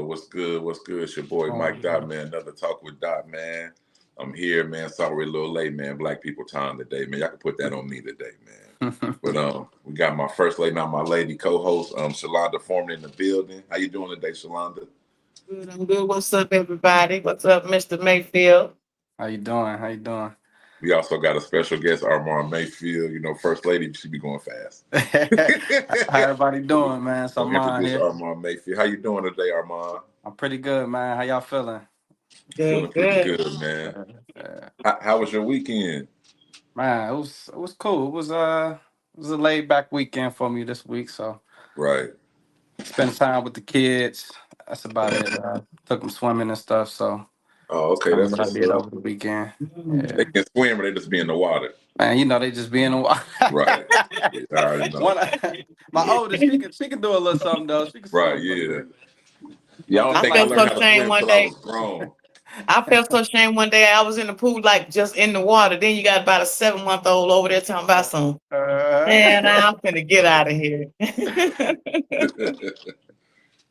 What's good? What's good? It's your boy Mike Dot, man. Another talk with Dot, man. I'm here, man. Sorry, a little late, man. Black people time today, man. Y'all can put that on me today, man. But we got my first lady, now my lady co-host, Shalonda Foreman in the building. How you doing today, Shalonda? Good, I'm good. What's up, everybody? What's up, Mr. Mayfield? How you doing? How you doing? We also got a special guest, Armon Mayfield. You know, first lady, she be going fast. How everybody doing, man? So I'm Armon introduce here. Armon Mayfield. How you doing today, Armon? I'm pretty good, man. How y'all feeling? Feeling Good, pretty good. good, man. Uh, How was your weekend? Man, it was cool. It was a laid back weekend for me this week. So Right. spent time with the kids. That's about it. Took them swimming and stuff. So Oh, that's okay, kind of that's what I what's did up. over the weekend. Mm. Yeah, They can swim, or they just be in the water. man. They just being a while. Right. Yeah, I already know. One, my oldest, she can do a little something though. She can Right, swim a little yeah. bit. Yeah, I don't Just I think I like felt learned so how to ashamed swim one until I day. was grown. I felt so ashamed one day. I was in the pool, like just in the water. Then you got about a 7-month-old over there talking about some. Man, I'm finna get out of here.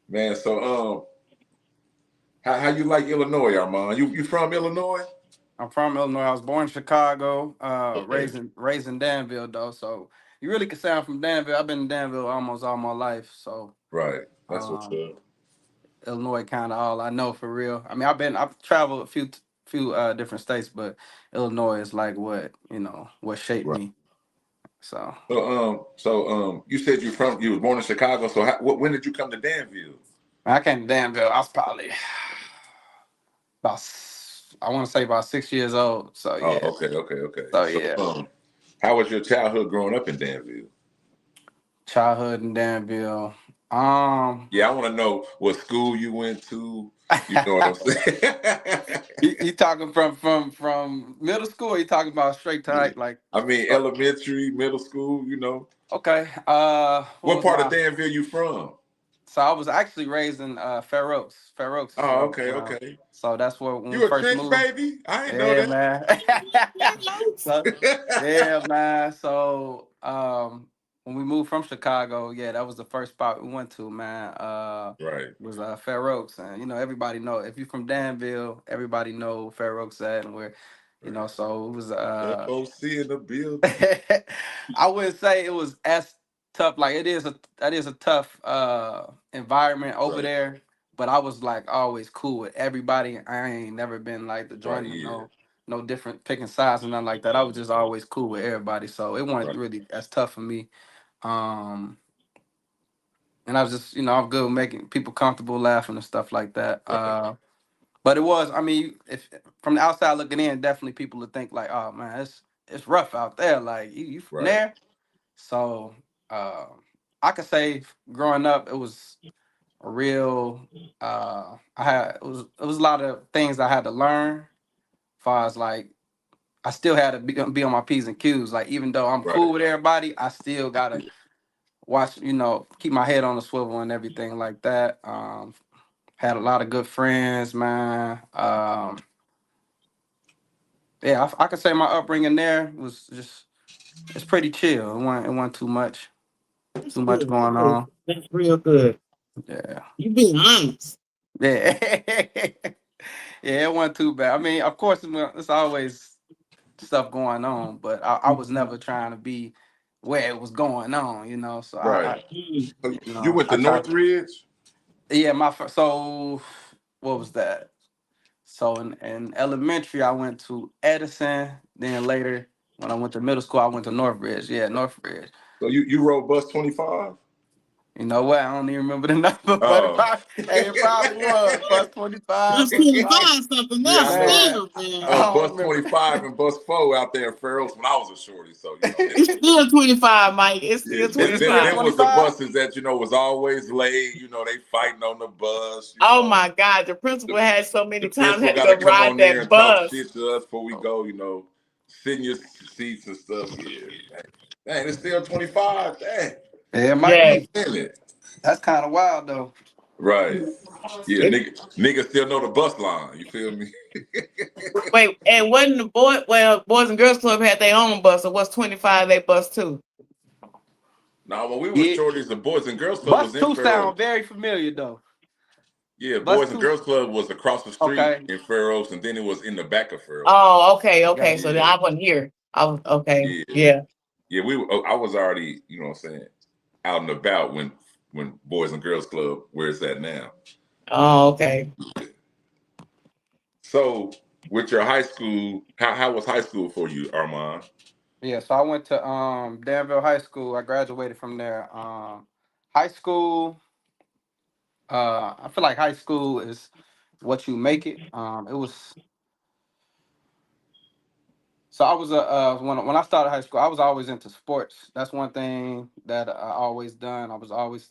Man, so how you like Illinois, Armand? You from Illinois? I'm from Illinois. I was born in Chicago, Okay. raised in Danville though. So you really can say I'm from Danville. I've been in Danville almost all my life. So Right. That's what's um, up. Illinois kind of all I know for real. I mean, I've traveled a few different states, but Illinois is like what shaped Right. me. So You said you was born in Chicago. So when did you come to Danville? I came to Danville. I was probably I want to say about 6 years old. So Oh, yeah. okay. So So yeah. how was your childhood growing up in Danville? Childhood in Danville. Yeah, I want to know what school you went to. You know what I'm saying? You talking from middle school? Or you talking about straight to like I mean, start? elementary, middle school, you know. Okay. What What was part of my? Danville you from? So I was actually raised in Fair Oaks. Fair Oaks is Oh, where I was okay, from. okay. So that's where when we You a first trench moved. baby? I ain't know Yeah, that. man. So yeah, man. So when we moved from Chicago, yeah, that was the first spot we went to, man. Right. Was Fair Oaks, and everybody know if you're from Danville, everybody know Fair Oaks at and where, Right. so it was FOC in the building. I wouldn't say it was as tough. Like that is a tough environment over Right. there. But I was like always cool with everybody. I ain't never been like the Right. joint Yeah. no different picking sides and nothing like that. I was just always cool with everybody. So it wasn't Right. really as tough for me. Um and I was just, I'm good with making people comfortable, laughing and stuff like that. Right. But it was, I mean, if from the outside looking in, definitely people would think like, oh man, it's rough out there. Like you from Right. there. So uh, I could say growing up, it was a real. It was a lot of things I had to learn. As far as like, I still had to be on my p's and q's. Like even though I'm Right. cool with everybody, I still gotta watch. Keep my head on the swivel and everything like that. Had a lot of good friends, man. Yeah, I could say my upbringing there was just it's pretty chill. It wasn't That's too much good. going on. That's real good. Yeah. You being honest. Yeah. Yeah, it wasn't too bad. I mean, of course, it's always stuff going on, but I was never trying to be where it was going on, So Right. Mm. So you went to I tried. Northridge? Yeah, so what was that? So in elementary, I went to Edison. Then later, when I went to middle school, I went to Northridge. Yeah, Northridge. So you rode bus 25? You know what? I don't even remember the number, but Oh. it probably was bus 25, That's bus 25 5. something Yeah, else I know. Man, still, man. I don't Bus remember. 25 and bus 4 out there in Farrell's when I was a shorty. So, It's still 25, Mike. It's yeah, still Is it them, still 25. them was the 25? buses that, was always late. They fighting on the bus, Oh my God. The principal The, had so many the times principal had to got to go come ride on there that and talk bus. shit to us before we go, sit in your seats and stuff. Yeah. Dang, it's still 25. Dang. Yeah, it might Yes. be. Damn it. That's kind of wild, though. Right. Yeah, It, niggas still know the bus line. You feel me? wait, and wasn't Boys and Girls Club had their own bus, or was 25 their bus too? Now, when we was Yeah, shorties, the Boys and Girls Club bus was in 2 Farrell. sound very familiar, though. Yeah, Let's Boys and do. Girls Club was across the street Okay. in Fair Oaks, and then it was in the back of Fair Oaks. Oh, okay, Yeah. okay. So then Yeah, I wasn't here. I was okay. yeah, Yeah. yeah. I was already, you know what I'm saying, out and about when Boys and Girls Club where it's at now. Oh, okay. So with your high school, how was high school for you, Armand? Yeah. So I went to Danville High School. I graduated from there. High school. I feel like high school is what you make it. It was. So I was when I started high school, I was always into sports. That's one thing that I always done. I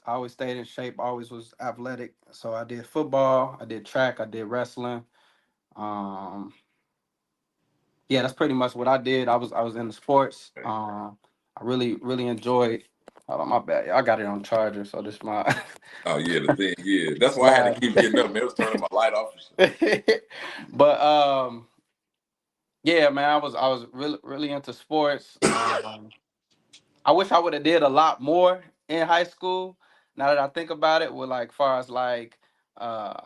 always stayed in shape. Always was athletic. So I did football, I did track, I did wrestling. Um, yeah, that's pretty much what I did. I was into sports. I really enjoyed. Hold on, my bad. I got it on charger, so this my Oh yeah, the thing, yeah. That's why I had to slide. keep getting up, man. It was turning my light off. But yeah, man, I was really into sports. I wish I would have did a lot more in high school. Now that I think about it, with like far as like uh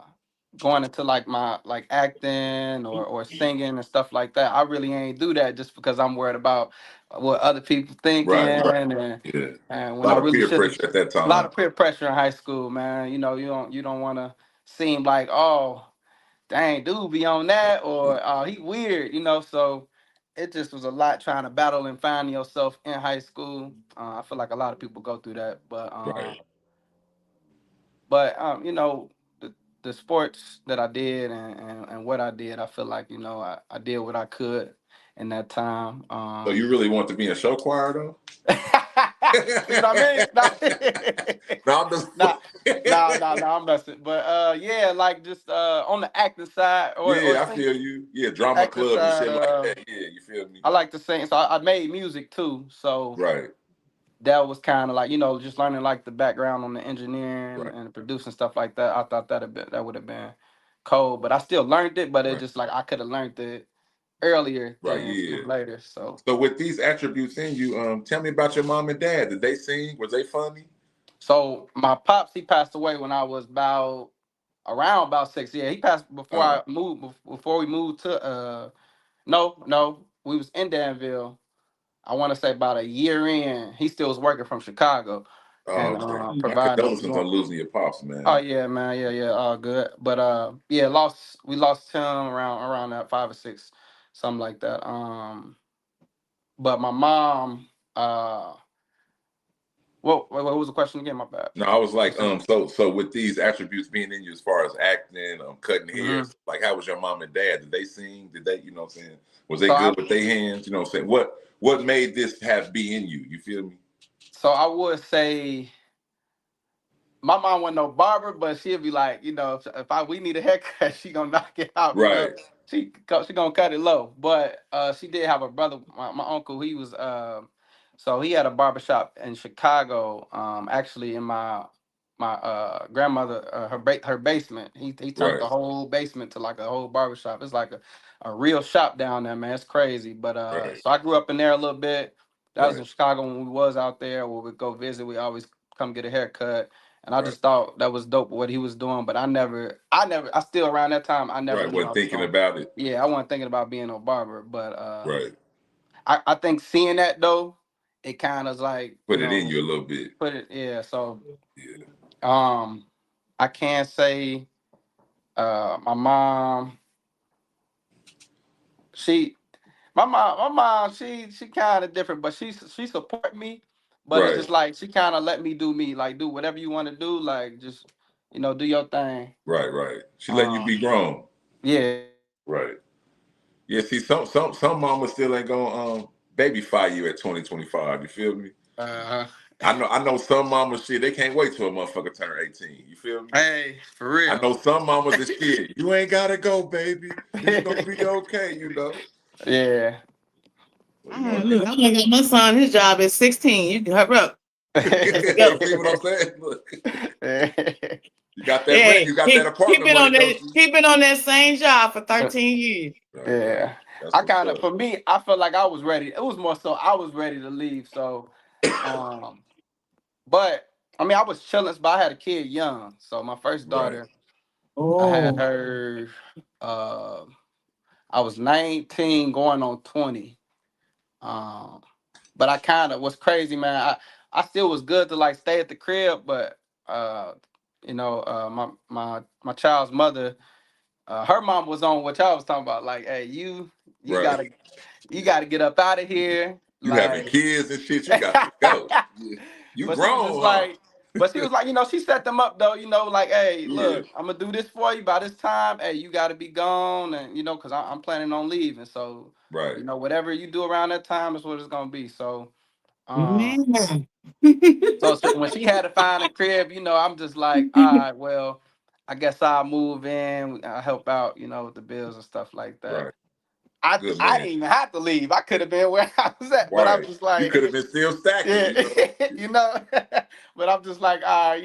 going into like my like acting or singing and stuff like that. I really ain't do that just because I'm worried about what other people thinking Right, right. and Yeah. and A when I lot of really peer should have. pressure at that A lot time. of peer pressure in high school, man. You know, you don't want to seem like, oh, dang, dude be on that, or he weird, so it just was a lot trying to battle and find yourself in high school. I feel like a lot of people go through that, but Right. the sports that I did and what I did, I feel like, I did what I could in that time. So you really want to be in show choir though? See what I mean? No, I'm just Nah, nah, I'm messing. But yeah, like just on the acting side or yeah, I sing feel you. Yeah, drama acting club and side, shit like that. Yeah, you feel me? I like to sing. So I made music too. So Right, that was kind of like, just learning like the background on the engineering right, and producing stuff like that. I thought that would have been cold, but I still learned it. But it right, just like I could have learned it earlier right. than Yeah. later. So So with these attributes in you, tell me about your mom and dad. Did they sing? Was they funny? my pops, he passed away when I was about 6. Yeah, he passed before Oh, I moved. Before we moved to no, we was in Danville. I want to say about a year in. He still was working from Chicago and oh, okay. My providing. condolences on losing your pops, Oh man. yeah, man, yeah, all good. But yeah, we lost him around that 5 or 6, something like that. But my mom, what was the question again? My bad. No, I was like, so with these attributes being in you as far as acting, cutting hair, Mm-hmm. like how was your mom and dad? Did they sing? Did they, you know what I'm saying? Was they So I good with their hands? You know what I'm saying? What made this have be in you? You feel me? so I would say my mom wasn't no barber, but she'd be like, if we need a haircut, she gonna knock it out. Right, She gonna cut it low. But she did have a brother, my uncle. He was so he had a barbershop in Chicago. Actually, in my grandmother her basement. He turned right, the whole basement to like a whole barbershop. It's like a real shop down there, man. It's crazy. But right, so I grew up in there a little bit. That was right, in Chicago when we was out there. Where we'd go visit. We always come get a haircut. And I right, just thought that was dope what he was doing, but I still around that time I never right. knew I Wasn't was thinking going. about it. Yeah, I wasn't thinking about being a barber, but Right. I think seeing that though, it kind of like Put it in you a little bit. put it, yeah. So Yeah. um, I can't say my mom she my mom she kind of different, but she support me, but it's Right, just like she kind of let me do me, like do whatever you want to do, like just do your thing. right, right. She letting you Um, be grown. yeah. Right. Yeah. See, some mamas still ain't gonna babyfy you at 2025. You feel me? Uh, I know some mamas shit, they can't wait till a motherfucker turn 18. You feel me? hey, for I real. know some mamas that shit, you ain't gotta go, baby. It's gonna be okay, you know. Yeah. So, you know, Mm, look, I'm gonna get my son. His job is 16. You can hurry up. Let's go. see what I'm saying? Look, you got that rent, Yeah, you got that he apartment been money, on don't that. you? He been on that same job for 13 years. Right, right. Yeah. That's I what's kind of, up. for me, I felt like I was ready. It was more so I was ready to leave. So, um, but I mean, I was chilling, but I had a kid young. So my first Right, daughter, I had Oh. her. Uh, I was 19, going on 20. Um, but I kind of was crazy, man. I still was good to like stay at the crib, but my child's mother, her mom was on what y'all was talking about. Like, hey, you Right. gotta get up out of here. You having Like, kids and shit, you got to go. Yeah. You but she was just grown, huh? like, but she was like, she set them up though, like, hey, Yeah. look, I'm gonna do this for you by this time. Hey, you gotta be gone, and because I'm planning on leaving. So, Right. whatever you do around that time is what it's gonna be. So, um, Man. so when she had to find a crib, I'm just like, all right, well, I guess I'll move in. I'll help out, with the bills and stuff like that. Right. Good I man. didn't even have to leave. I could have been where I was at, but I'm Right. just You like, could have been still stacking, yeah, you know. you know. But I'm just like, I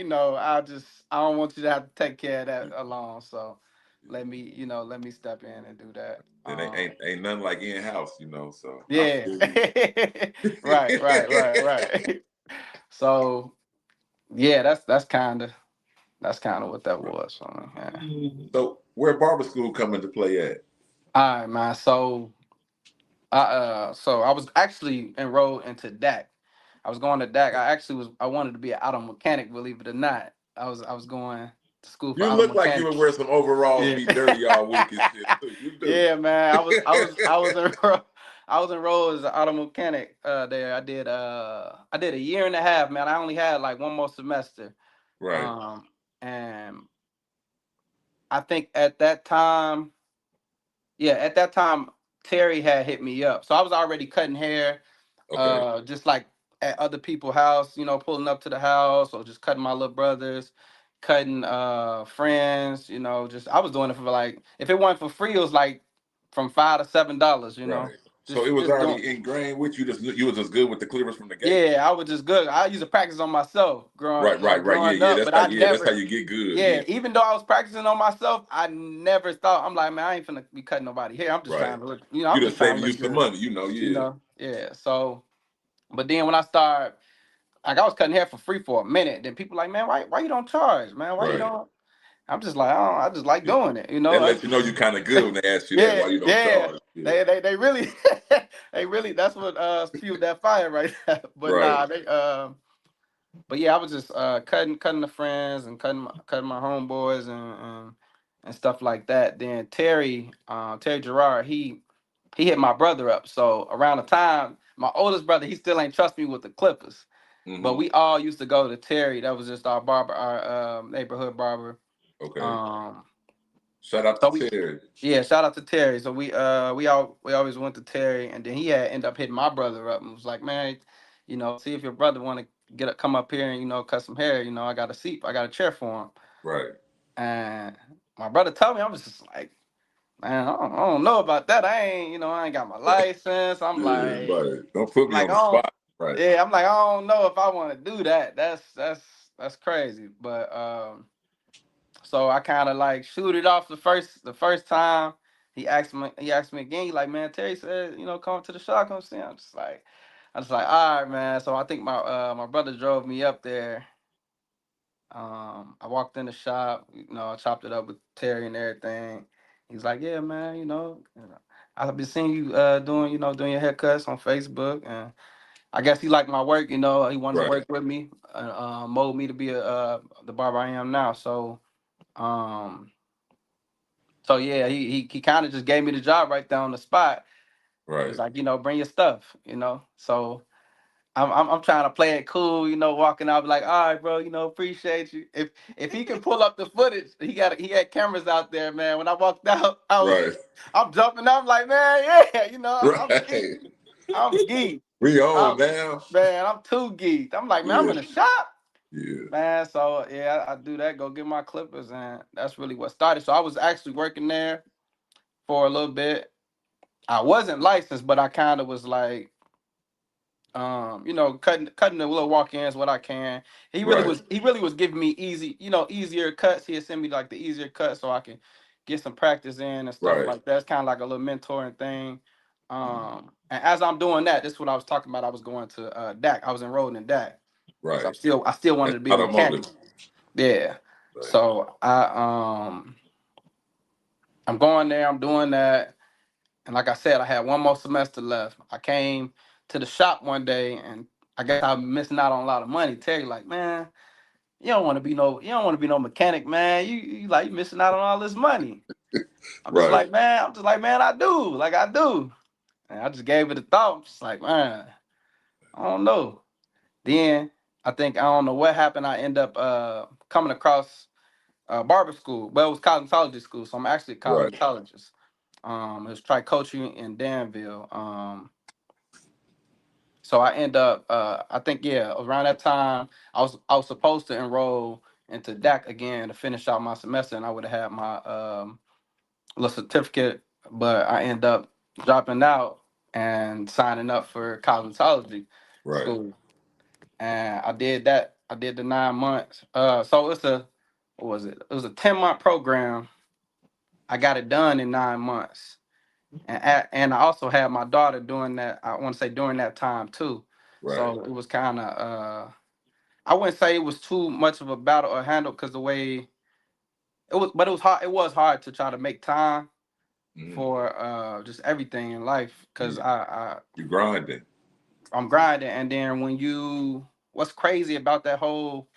don't want you to have to take care of that alone. So let me step in and do that. It ain't nothing like in house, you know. So I Yeah. feel you. Right. So yeah, that's kind of what that Right. was. So, yeah. So where barber school come into play at? All right, man. So I was actually enrolled into DAC. I was going to DAC. I wanted to be an auto mechanic, believe it or not. I was going to school for You auto look like you would mechanics. wear some overalls, Yeah. be dirty all week and shit too. You do. Yeah, man. I was enrolled. I was enrolled as an auto mechanic there. I did a year and a half, man. I only had like one more semester. Right. And I think at that time, Terry had hit me up. So I was already cutting hair, Okay. just like at other people's house, pulling up to the house or just cutting my little brothers, cutting friends, just I was doing it for like, if it wasn't for free, it was like from $5 to $7, Right. So it Just was just doing. already ingrained with you. You was as good with the cleavers from the gate. Yeah, I was just good. I used to practice on myself Right, right, right. Yeah, growing yeah. up, That's but how. I Yeah, that's how never. you get good. Yeah, Yeah. even though I was practicing on myself, I never thought. I'm like, man, I ain't finna be cutting nobody here. I'm just Right. trying to look. You I'm just just trying to saving you look some good. money. You know. Yeah. Yeah. So, but then when I started, like, I was cutting hair for free for a minute. Then people like, man, why you don't charge, man? Why you Right. don't? I'm just like, I just like Yeah. doing it. That lets you know you kind of good when they ask you that. Yeah, Why you don't yeah. charge? Yeah. They really they really, that's what fueled that fire right there. But Right. nah, but yeah, I was just cutting the friends and cutting my homeboys and stuff like that. Then Terry Gerard, he hit my brother up. So around the time, my oldest brother, he still ain't trust me with the clippers. But Mm-hmm. we all used to go to Terry. That was just our barber, our neighborhood barber. Okay. Um, Shout out so to we Terry. Yeah, shout out to Terry. So we always went to Terry, and then he had end up hitting my brother up and was like, man, see if your brother want to come up here and cut some hair. I got a seat, I got a chair for him. Right. And my brother told me, I was just like, man, I don't know about that. I ain't got my license. I'm Yeah. like, Right. Don't put I'm me like, on the oh, spot. Right. yeah, I'm like, I don't know if I want to do that. That's crazy. But so I kind of like shoot it off the first time. He asked me again. He like, man, Terry said, come to the shop, come see. I'm just like, all right, man. So I think my brother drove me up there. I walked in the shop, I chopped it up with Terry and everything. He's like, yeah, man, I've been seeing you doing your haircuts on Facebook, and I guess he liked my work. He wanted to Right. work with me, and mold me to be the barber I am now. Um, so yeah, he kind of just gave me the job right there on the spot. He was Right. like, bring your stuff. So I'm trying to play it cool, walking out, be like, all right, bro, appreciate you. If he can pull up the footage, he had cameras out there, man. When I walked out, Right. I'm jumping. I'm like, man, yeah, I'm geeked. Right. I'm geeked. We I'm on now. Man, I'm too geeked. I'm like, man, I'm Yeah. in the shop. Yeah. Man, so yeah, I do that, go get my clippers, and that's really what started. So I was actually working there for a little bit. I wasn't licensed, but I kind of was like, cutting the little walk-ins what I can. Right. He really was giving me easier cuts. He'd send me like the easier cuts so I can get some practice in and stuff Right. like that. It's kind of like a little mentoring thing. And as I'm doing that, this is what I was talking about. I was going to DAC. I was enrolled in DAC because Right. I still wanted That's to be a mechanic. automotive. Yeah. So I'm going there, I'm doing that. And like I said, I had one more semester left. I came to the shop one day and I guess I'm missing out on a lot of money. Terry like, man, you don't want to be no mechanic, man. You like you missing out on all this money. I'm just like, man, I do. Like I do. And I just gave it a thought. I'm just like, man, I don't know. Then I don't know what happened. I end up coming across barber school. Well, it was cosmetology school, so I'm actually a cosmetologist. It was try coaching in Danville. So I end up I think around that time I was supposed to enroll into DAC again to finish out my semester, and I would have had my little certificate, but I end up dropping out and signing up for cosmetology school. And I did that. I did the 9 months. So what was it? It was a 10-month program. I got it done in 9 months. And I also had my daughter doing that. I want to say during that time too. So it was kind of I wouldn't say it was too much of a battle or handle because the way it was, but it was hard. It was hard to try to make time for just everything in life because you grinding. I'm grinding, and then what's crazy about that whole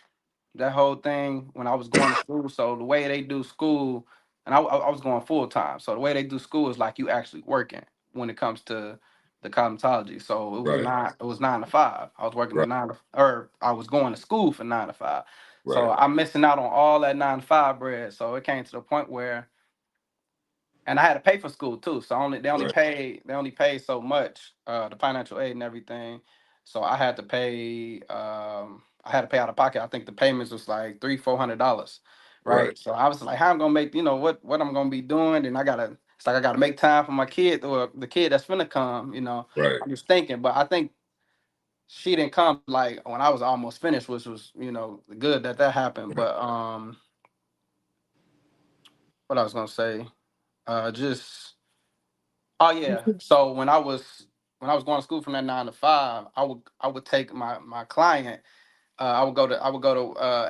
thing when I was going to school. So the way they do school, and I was going full time. So the way they do school is like you actually working when it comes to the cosmetology. So it was 9 to 5. I was working or I was going to school for 9 to 5. So I'm missing out on all that 9 to 5 bread. So it came to the point where, and I had to pay for school too. So they only paid so much, the financial aid and everything. So I had to pay out of pocket. I think the payments was like $300-400. Right. So I was like, how I'm gonna make, what I'm gonna be doing? And it's like I gotta make time for my kid or the kid that's finna come. I'm just thinking, but I think she didn't come like when I was almost finished, which was, good that happened. But what I was gonna say, just oh yeah. So when I was going to school from that 9 to 5, I would take my client. I would go to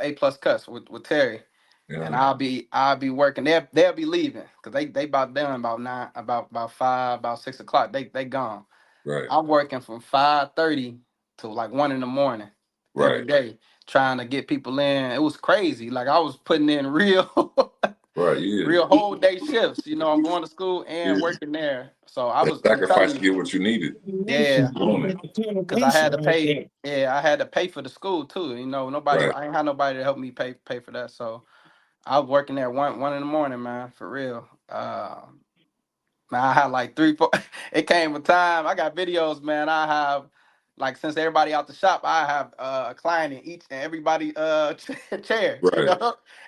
A+ cuts with Terry, and I'll be working. They'll be leaving because they about done about 9, about 5, about 6 o'clock. They gone. I'm working from 5:30 to like 1 in the morning every day, trying to get people in. It was crazy. Like I was putting in real real whole day shifts. I'm going to school and working there. So I'm Sacrifice telling to you, get what you needed. yeah, because I had to pay. Yeah, I had to pay for the school too. I ain't had nobody to help me pay for that. So I was working there one in the morning, man, for real. Man, I had like 3, 4. It came a time. I got videos, man. I have like since everybody out the shop, I have a client in each and everybody chair,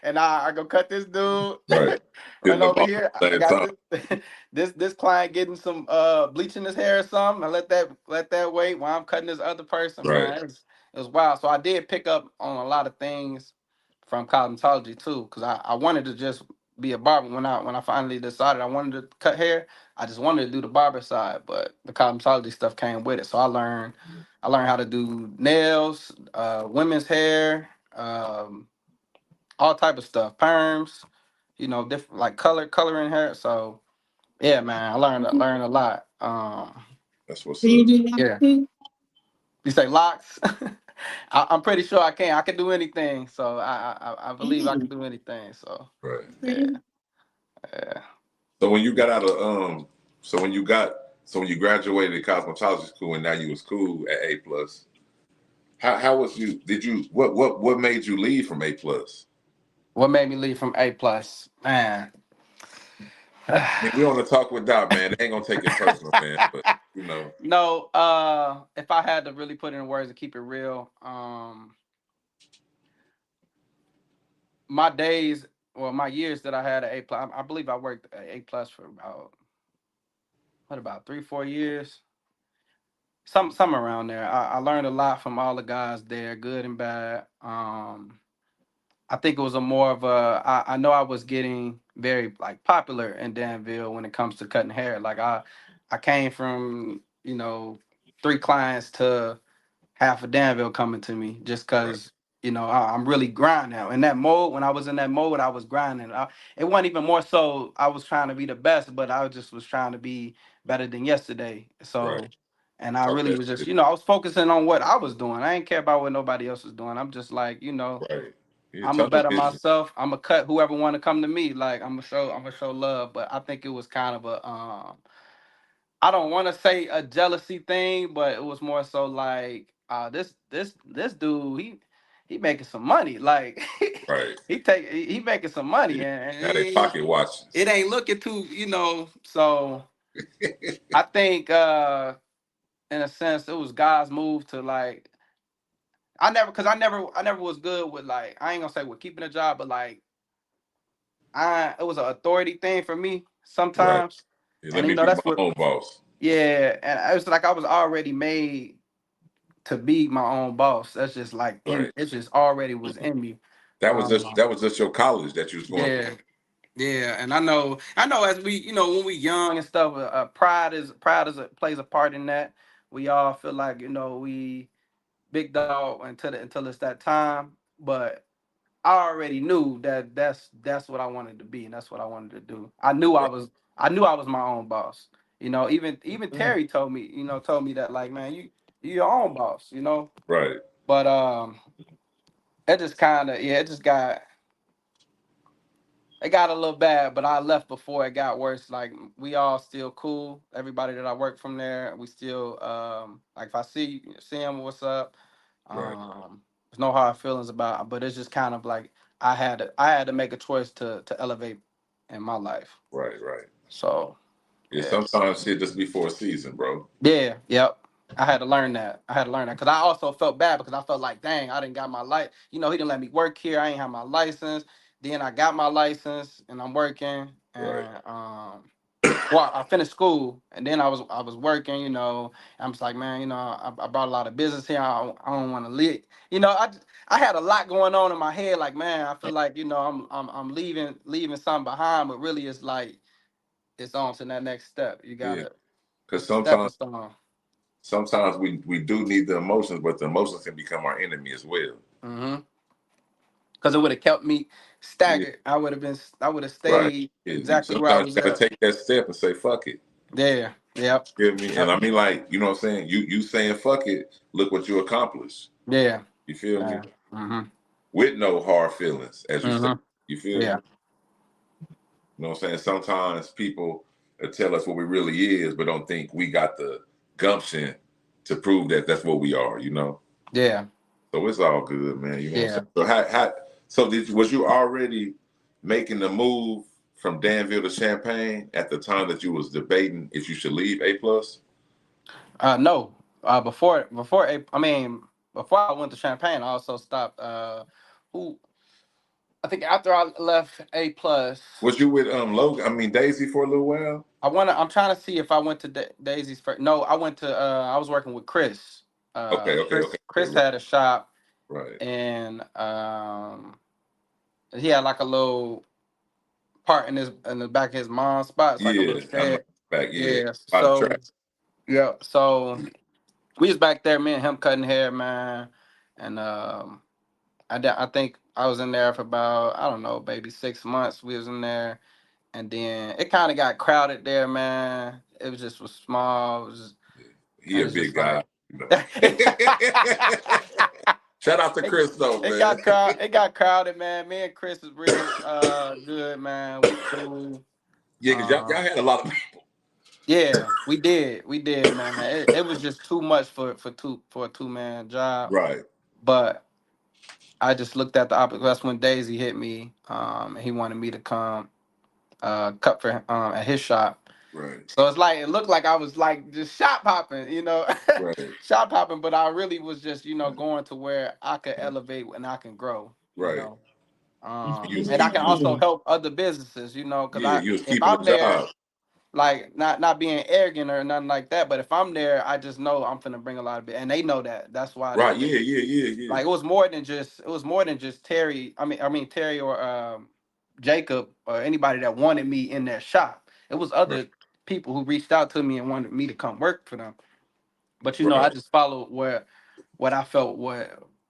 and I go cut this dude run over here. I got this this client getting some bleach in his hair or something. I let that wait while I'm cutting this other person, man. It was wild. So I did pick up on a lot of things from cosmetology too, because I wanted to just be a barber when I finally decided I wanted to cut hair. I just wanted to do the barber side, but the cosmetology stuff came with it. So I learned how to do nails, women's hair, all type of stuff, perms, different like coloring hair. So yeah, man, I learned a lot. That's what's up. Yeah. You say locks? I'm pretty sure I can. I can do anything. So I believe I can do anything. So yeah. Yeah. So when you got out of when you graduated cosmetology school and now you was cool at A+, how was you? What made you leave from A+? What made me leave from A+, man? We on the talk with Doc, man. They ain't gonna take it personal, man. But No, if I had to really put it in words and keep it real, my days or my years that I had at A+, I believe I worked at A+ for about 3, 4 years, some around there. I learned a lot from all the guys there, good and bad. I think it was a more of a. I know I was getting very like popular in Danville when it comes to cutting hair. Like I came from 3 clients to half of Danville coming to me just because I'm really grinding in that mode. When I was in that mode, I was grinding. It wasn't even more so I was trying to be the best, but I just was trying to be better than yesterday. So, Right. and I Talk really that was just, shit. I was focusing on what I was doing. I ain't care about what nobody else was doing. I'm just like, Right. Yeah, I'm a tunnel better vision. myself. I'm gonna cut whoever want to come to me. Like I'm gonna show love. But I think it was kind of a I don't want to say a jealousy thing, but it was more so like this dude he making some money. Like Right. he making some money, Yeah. and Now they pocket it watches. ain't looking too, So I think in a sense it was God's move to like I never was good with like I ain't gonna say with keeping a job, but like it was an authority thing for me Right. sometimes, Yeah, let and me be my that's what. own boss. Yeah, and it was like I was already made to be my own boss. That's just like Right. it's just already was in me. Um, That was just your college that you was going through. yeah, yeah, and I know as we when we young and stuff, pride plays a part in that. We all feel like we big dog until it's that time, but I already knew that that's what I wanted to be and that's what I wanted to do. Right. I knew I was my own boss. Even Terry told me that like, man, you your own boss. Right. But it just kind of it got a little bad, but I left before it got worse. Like we all still cool. Everybody that I work from there, we still like if I see him, what's up? Right. There's no hard feelings about, but it's just kind of like I had to make a choice to elevate in my life. Right. Right. So Yeah, yeah. sometimes shit just before a season, bro. Yeah, yep. I had to learn that. Because I also felt bad because I felt like, dang, I didn't got my light. He didn't let me work here. I ain't have my license. Then I got my license and I'm working. Right. And well, I finished school and then I was working. I'm just like, man, I brought a lot of business here. I don't want to leave. I had a lot going on in my head. Like, man, I feel like I'm leaving something behind, but really it's like it's on to that next step. You Yeah. gotta Because it's a stepping sometimes stone. sometimes we do need the emotions, but the emotions can become our enemy as well. Mm-hmm. Because it would have kept me Yeah. staggered. I would have Right. stayed Yeah. exactly where I Sometimes was you gotta at. take that step and say fuck it. Yeah. Yep. You feel me? And Yep. I mean, like, you know what I'm saying? You saying fuck it, look what you accomplished. Yeah. You feel me? Yeah. Mm-hmm. With no hard feelings, as you say. Mm-hmm. You feel me? Yeah. You know what I'm saying? Sometimes people tell us what we really is, but don't think we got the gumption to prove that that's what we are, you know? Yeah. So it's all good, man. You know what I'm Yeah. saying? So was you already making the move from Danville to Champaign at the time that you was debating if you should leave A plus? No. Before I went to Champagne, I also stopped. Who I think after I left A plus, Was you with Logan? I mean Daisy for a little while? I'm trying to see if I went to Daisy's first. No, I went to. I was working with Chris. Okay, okay, okay, Chris okay. had a shop, Right. and he had like a little part in the back of his mom's spot. It's like a Yeah, little I know. shed. Back, yeah. Yeah. A lot of track. Yeah. So we was back there, me and him cutting hair, man. And I think I was in there for about, I don't know, maybe 6 months. We was in there, and then it kind of got crowded there, man. It was small. He And a it's big just guy, like. you know. Shout out to Chris though, It man. got crowd. It got crowded, man. Me and Chris is real good, man. We cool. Yeah, because y'all Um, had a lot of people. Yeah, we did, man. It was just too much for a two-man job. Right, But I just looked at the opposite. That's when Daisy hit me. And he wanted me to come cut for him at his shop. right, So it looked like I was like just shop hopping, right, shop hopping. But I really was just going to where I could elevate and I can grow, right. and I can also help other businesses, because Yeah, you was if keeping the I'm there. job. Like not being arrogant or nothing like that, but if I'm there, I just know I'm finna bring a lot of and they know that. That's why Right, yeah, yeah, yeah, yeah. like it was more than just Terry. I mean Terry or Jacob or anybody that wanted me in their shop. It was Right, other people who reached out to me and wanted me to come work for them. But I right, just followed what I felt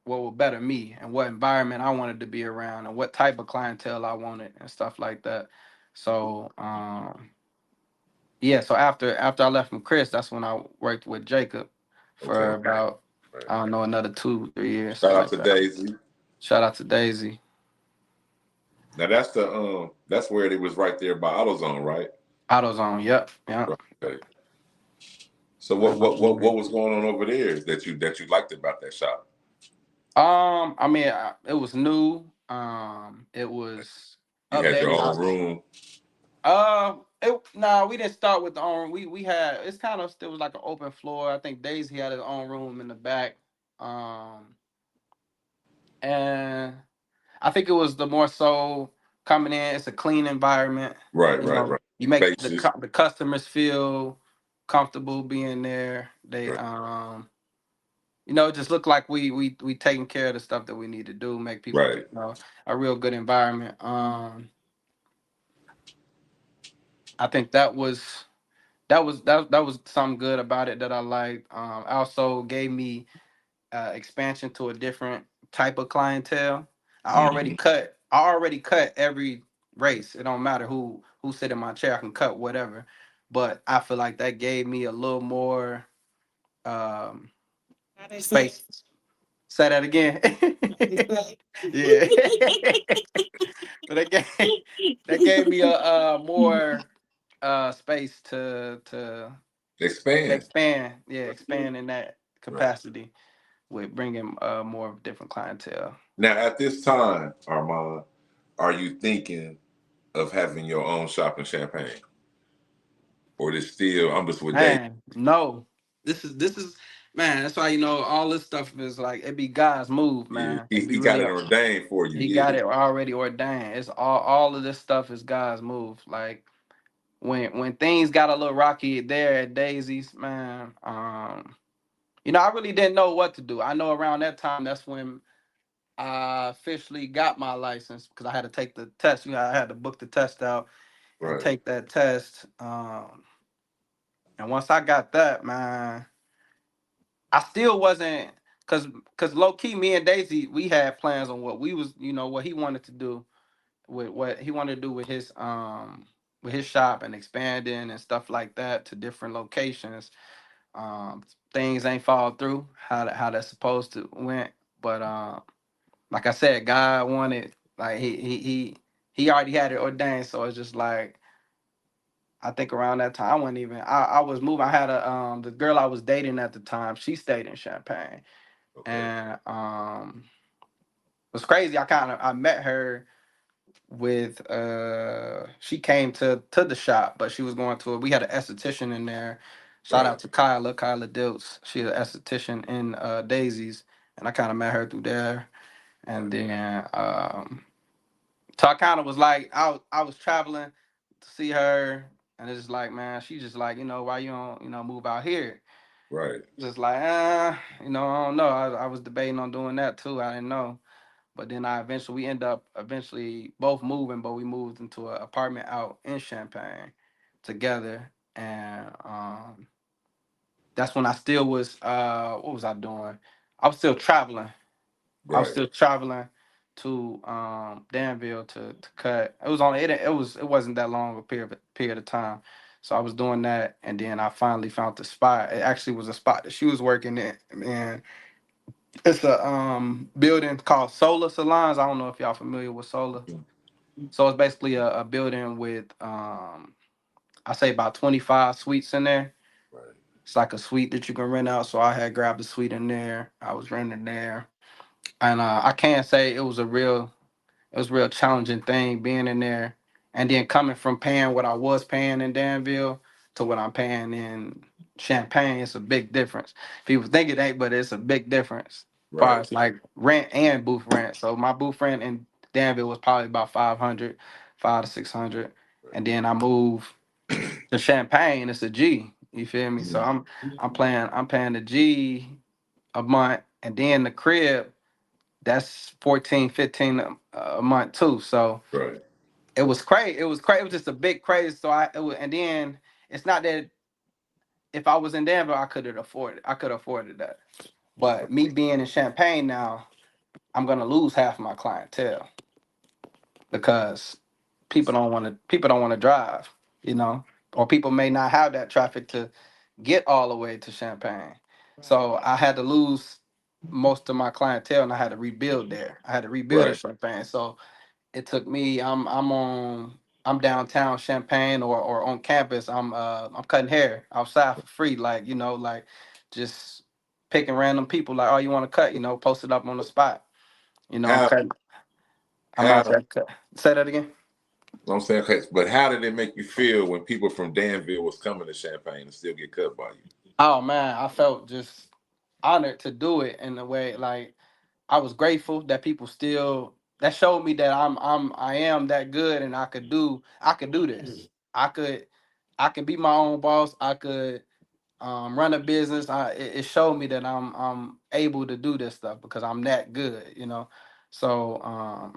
what would better me and what environment I wanted to be around and what type of clientele I wanted and stuff like that. So yeah, so after I left from Chris, that's when I worked with Jacob for Okay. about Right. I don't know, another 2-3 years, Shout something out like to that. Daisy. Shout out to Daisy. Now that's where it was right there by AutoZone, right? AutoZone, yep, yep. Right. Okay. So what was going on over there that you liked about that shop? I mean, it was new. It was You had your updated. own room. Nah, we didn't start with the own. We had it's kind of still was like an open floor. I think Daisy had his own room in the back. Um, and I think it was the more so coming in. It's a clean environment. Right, You right, know, right. you make Spacious. the customers feel comfortable being there. They Right, it just looked like we taking care of the stuff that we need to do, make people, right, a real good environment. I think that was something good about it that I liked. Also gave me expansion to a different type of clientele. mm-hmm. I already cut every race. It don't matter who sit in my chair. I can cut whatever, but I feel like that gave me a little more um, How they say? space. Say that again. How they say? Yeah, but that gave me a more space to Expand. expand. Yeah, Right, expand in that right. capacity with bringing more different clientele. Now at this time, Armand, are you thinking of having your own shop in Champagne, or is still I'm just with Dave? Man, no, this is man. That's why all this stuff is like it be God's move, Yeah, man. It be he got really it ordained for you. he Yeah, got it already ordained. It's all of this stuff is God's move. Like when things got a little rocky there at Daisy's, man. I really didn't know what to do. I know around that time, that's when I officially got my license because I had to take the test. I had to book the test out and right, take that test. And once I got that, man, I still wasn't because low key, me and Daisy, we had plans on what we was, what he wanted to do with what he wanted to do with his shop and expanding and stuff like that to different locations. Things ain't fall through how that's supposed to went, but like I said, God wanted like he already had it ordained, so it's just like I think around that time I wasn't even I was moving. I had the girl I was dating at the time. She stayed in Champagne, okay, and it was crazy. I met her with she came to the shop, but she was going to we had an esthetician in there. Shout right, out to Kyla Dilts. She's an esthetician in Daisy's, and I kind of met her through there. And right, then so I kind of was like I was traveling to see her, and it's just like, man, she just like, why you don't move out here? right, Just like I don't know. I was debating on doing that too. I didn't know. But then we end up eventually both moving, but we moved into an apartment out in Champagne together. And that's when I still was what was I doing? I was still traveling. I was right, still traveling to Danville to cut. It wasn't that long a period of time. So I was doing that, and then I finally found the spot. It actually was a spot that she was working in, and it's a building called Solar Salons. I don't know if y'all familiar with Solar. So it's basically a building with I say about 25 suites in there. right, It's like a suite that you can rent out. So I had grabbed a suite in there. I was renting there. And I can't say it was a real challenging thing being in there. And then coming from paying what I was paying in Danville to what I'm paying in Champagne, it's a big difference. People think it ain't, but it's a big difference. As far right, as like rent and booth rent. So my booth rent in Danville was probably about 500, 500 to 600. And then I moved to Champagne, it's a G. You feel me? So mhm, I'm paying the G a month, and then the crib that's 14, 15 a month too. So right, it was crazy. It was crazy. It was just a big crazy. And then it's not that if I was in Denver, I could have afforded that. But me being in Champagne now, I'm gonna lose half of my clientele because people don't want to drive, you know, or people may not have that traffic to get all the way to Champaign. So I had to lose most of my clientele, and I had to rebuild there. I had to rebuild in Right. Champaign. So it took me. I'm downtown Champaign or on campus. I'm cutting hair outside for free, like like just picking random people. Like, oh, you want to cut? Post it up on the spot. I'm How cutting. I'm out how there. Cut. Say that again. I'm saying, okay, but how did it make you feel when people from Danville was coming to Champagne and still get cut by you? Oh man, I felt just honored to do it in a way. Like I was grateful that people still that showed me that I am that good and I could do this. I could be my own boss. I could run a business. It showed me that I'm able to do this stuff because I'm that good. So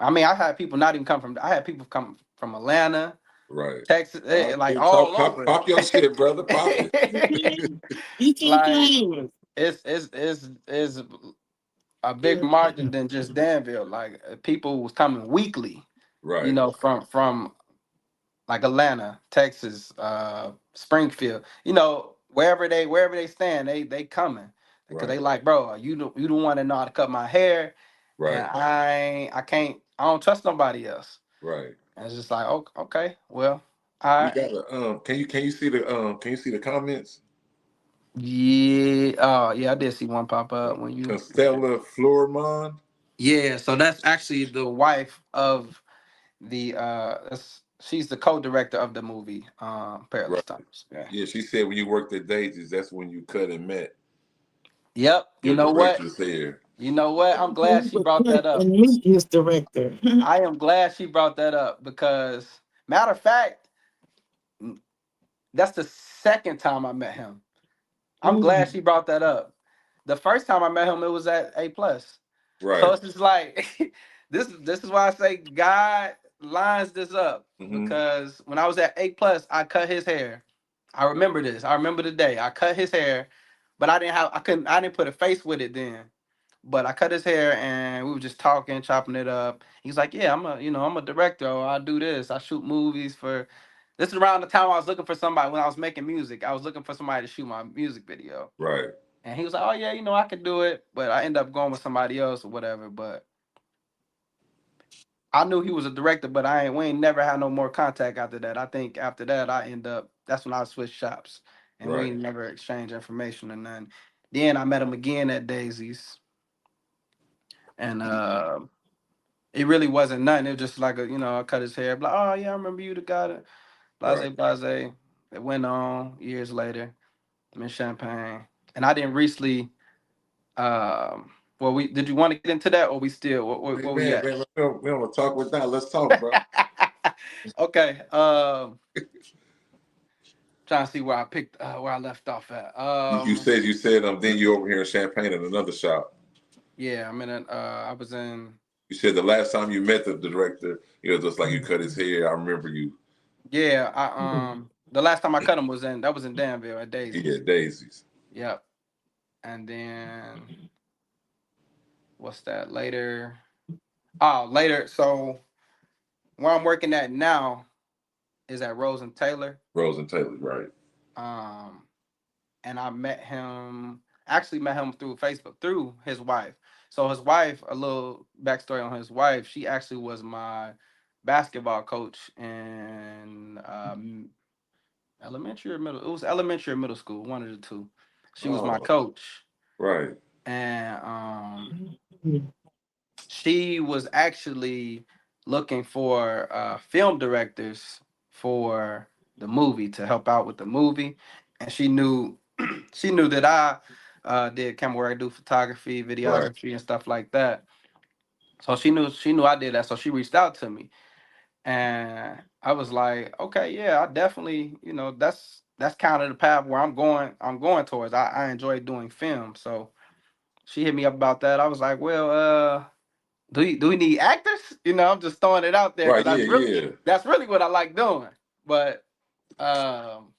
I mean, I had people not even come from. I had people come from Atlanta, Right. Texas, like Talk, all pop, over. pop your shit, brother. Pop it. You too Like close. it's a big margin than just Danville. Like people was coming weekly, Right. from like Atlanta, Texas, Springfield, wherever they stand, they coming because they Right. like, bro, you the one that know how to cut my hair, and Right. I don't trust nobody else. Right. And it's just like, okay, well, all You right, got to can you see the comments? yeah, yeah, I did see one pop up when you, Constella Florimond. yeah, so that's actually the wife of she's the co-director of the movie, Right. Perilous Times. Yeah. Yeah, she said when you worked at Daisy's, that's when you cut and met Yep. You your know what? director's hair. You know what? I'm glad You she would brought cut that up. and meet his director. I am glad she brought that up because, matter of fact, that's the second time I met him. I'm glad she brought that up. The first time I met him, it was at A plus. So Right. it's just like this is why I say God lines this up Hmm. because when I was at A plus, I cut his hair. I remember this. I remember the day I cut his hair, but I didn't put a face with it then. But I cut his hair and we were just talking, chopping it up. He's like, "Yeah, I'm a director. Or I do this. I shoot movies for." This is around the time I was looking for somebody when I was making music. I was looking for somebody to shoot my music video. Right. And he was like, "Oh yeah, I could do it," but I ended up going with somebody else or whatever. But I knew he was a director, but we ain't never had no more contact after that. I think after that, that's when I switched shops, and we Right. ain't never exchanged information or nothing. Then I met him again at Daisy's, and it really wasn't nothing. It was just like I cut his hair, like, oh yeah, I remember you, the guy that Right. blase blase. It went on years later. I'm in Champagne, and I didn't recently. Well, we did you want to get into that, or we still Hey where we man, at? man, we don't talk with that. Let's talk, bro. Okay. Trying to see where I left off at. You said then you over here in Champagne at another shop. Yeah, I'm in I was in. You said the last time you met the director, it was just like you cut his hair. I remember you. Yeah, the last time I cut him was in Danville at Yeah, Daisy's. Daisies. Yep. And then what's that later? Oh, later. So where I'm working at now is at Rose and Taylor. Rose and Taylor, right? Um, and I met him. Actually, met him through Facebook through his wife. So his wife, a little backstory on his wife. She actually was my basketball coach in elementary or middle. It was elementary or middle school, one of the two. She was my Oh, coach, right, and she was actually looking for film directors for the movie to help out with the movie, and she knew she knew that I did camera work, I do photography, right, videography, and stuff like that. So she knew I did that. So she reached out to me, and I was like, okay, yeah, I definitely, that's kind of the path where I'm going towards. I enjoy doing film, so she hit me up about that. I was like, well, do we need actors? I'm just throwing it out there because right. Yeah, yeah. that's really what I like doing. But um,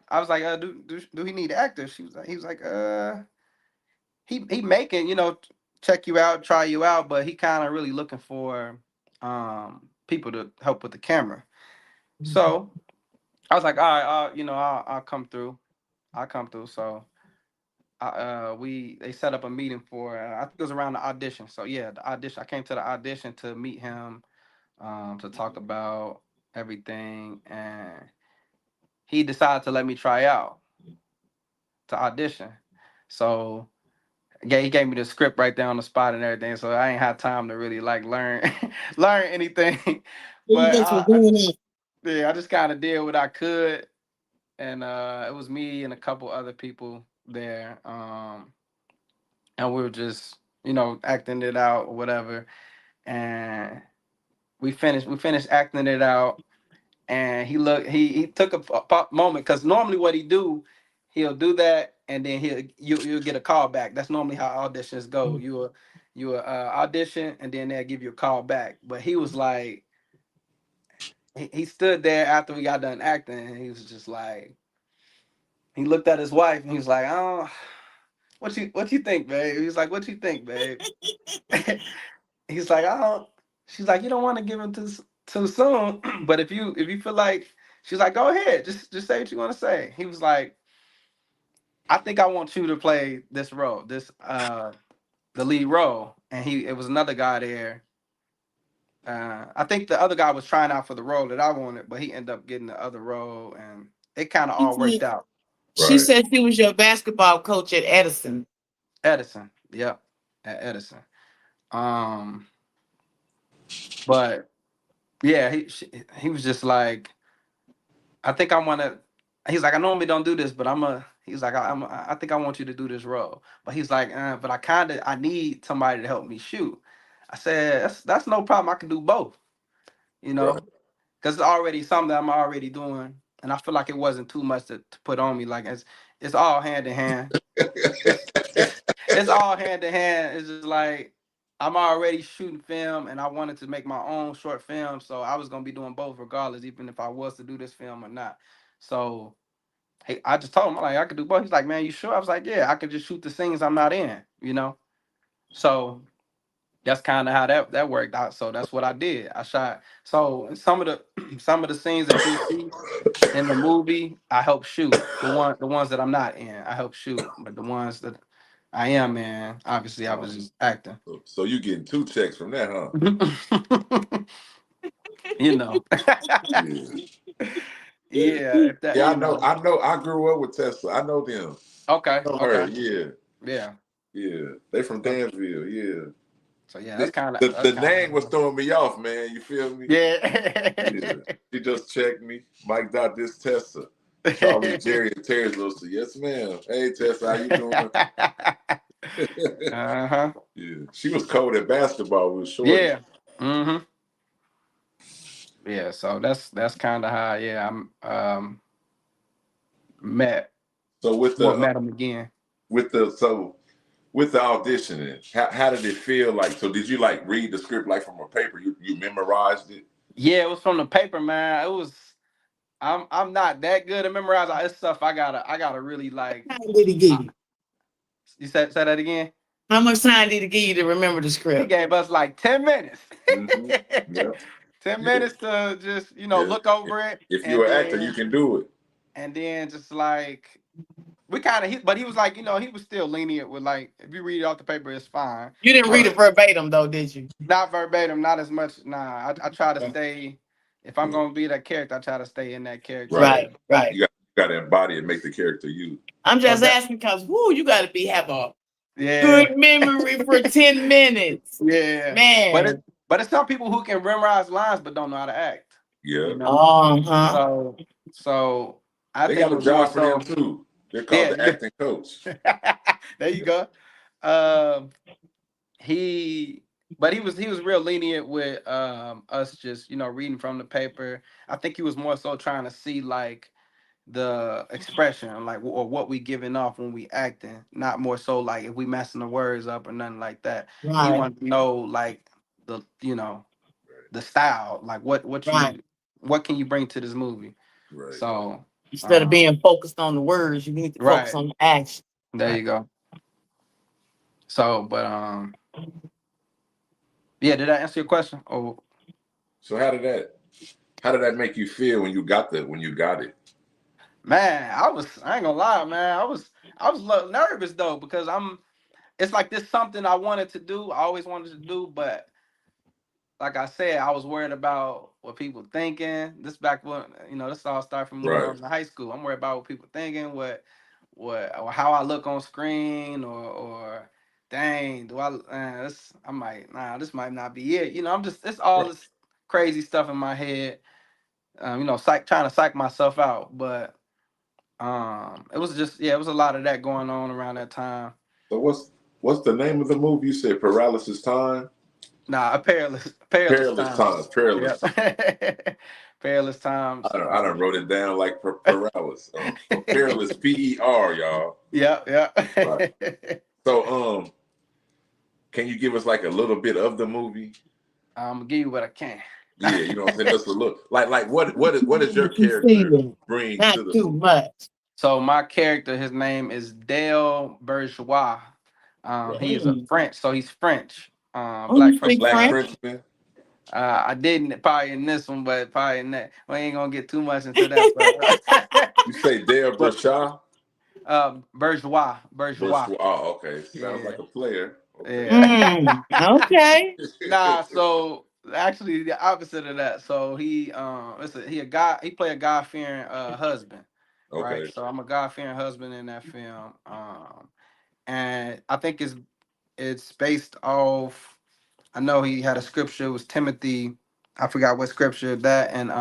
I was like, do he need actors? He was like, he making check you out, try you out, but he kind of really looking for people to help with the camera. So I was like, all right, I'll come through. I'll come through. So they set up a meeting for I think it was around the audition. So yeah, the audition. I came to the audition to meet him, to talk about everything, and he decided to let me try out to audition. So yeah, he gave me the script right there on the spot and everything. So I ain't had time to really like learn learn anything. But yeah, I just kind of did what I could, and it was me and a couple other people there, and we were just acting it out or whatever, and we finished acting it out, and he took a moment, because normally what he'll do that, and then you'll get a call back. That's normally how auditions go. You audition, and then they'll give you a call back. But he was like, he stood there after we got done acting, and he was just like, he looked at his wife, and he was like, oh, what you think, babe? He was like, what you think, babe? He's like, I don't. She's like, you don't want to give him too soon, but if you feel like, she's like, go ahead, just say what you want to say. He was like, I think I want you to play this role, the lead role, and it was another guy there. I think the other guy was trying out for the role that I wanted, but he ended up getting the other role, and it kind of all worked out. She said she was your basketball coach at Edison. Edison, yep, at Edison. But yeah, he was just like, I think I want to. He's like, I normally don't do this, but He's like, I think I want you to do this role. But he's like, but I need somebody to help me shoot. I said, that's no problem. I can do both. Because it's already something that I'm already doing, and I feel like it wasn't too much to put on me. Like it's all hand in hand. It's all hand in hand. It's just like, I'm already shooting film, and I wanted to make my own short film, so I was gonna be doing both regardless, even if I was to do this film or not. So hey, I just told him, I'm like, I could do both. He's like, man, you sure? I was like, yeah, I could just shoot the scenes I'm not in. So that's kind of how that worked out. So that's what I did. I shot. So some of the scenes that you see in the movie, I helped shoot. The ones that I'm not in, I helped shoot. But the ones that I am in, obviously, I was just acting. So you getting 2 checks from that, huh? Yeah. Yeah, I know. I grew up with Tesla. I know them. Okay. I know her. Yeah. Yeah. They from Danville. Yeah. So yeah, that's kind of the name was throwing me off, man. You feel me? Yeah. She just checked me. Mike Dot this Tessa. Charlie, Jerry, and Terry's little sister. Yes, ma'am. Hey, Tessa, how you doing? Yeah. She was cold at basketball. We was short. Yeah. Yeah. So that's kind of how I'm met. So met him again. With the auditioning, how did it feel like? So did you like read the script like from a paper? You memorized it? Yeah, it was from the paper, man. It was. I'm not that good at memorizing. It's stuff I gotta really like. How did he give you? You say that again? How much time did he give you to remember the script? He gave us like 10 minutes. Yeah. 10 minutes to just look over it. If you're an actor, you can do it. And then just like we kind of, but he was like, he was still lenient with like, if you read it off the paper, it's fine. You didn't read it verbatim though, did you? Not verbatim, not as much. Nah, I try to stay. If I'm gonna be that character, I try to stay in that character. Right. You got to embody and make the character you. I'm just asking because you got to have a good memory for 10 minutes. Yeah, man. But it's some people who can memorize lines but don't know how to act. Yeah. So I they think got a job for them too. They're called the acting coach. There you go. But he was real lenient with us just reading from the paper. I think he was more so trying to see like the expression, like or what we giving off when we acting, not more so like if we messing the words up or nothing like that. Right. He wanted to know like the the style, like what can you bring to this movie? Right. So instead of being focused on the words, you need to focus on the action. There you go. So, but Yeah, did I answer your question? Oh, So how did that make you feel when you got it? man, I ain't gonna lie, man. I was a little nervous though because it's like this something I wanted to do. I always wanted to do, but like I said, I was worried about what people thinking. This back when this all started from when I Right. was in high school. I'm worried about what people thinking, or how I look on screen, or dang, do I'm like, nah, this might not be it. It's all Right. this crazy stuff in my head. Trying to psych myself out, but it was just it was a lot of that going on around that time. So what's the name of the movie? You said Paralysis Time? Nah, a perilous Perilous times. Times. Perilous Yep. Times. Perilous times. I done wrote it down like paralysis. So perilous, PER, y'all. Yep, Right. yep. So can you give us like a little bit of the movie? I'm gonna give you what I can. Yeah, you know what I'm saying? Just a look. Like what is your What you character feeling? bring Not to the too movie? much. So my character, his name is Dale Bourgeois. Right. He is a French, so he's French. Oh, Black you French speak Black guy. French? Frenchman. I didn't probably in this one, but probably in that. We ain't gonna get too much into that, but You say Dale but Brashaw? Bourgeois. Oh, okay. Sounds Yeah, like a player. Okay. yeah. Okay. Nah, so actually the opposite of that. So he a guy, he play a God fearing husband, right? Okay. So I'm a God fearing husband in that film. And I think it's based off, I know he had a scripture, it was Timothy, I forgot what scripture that, and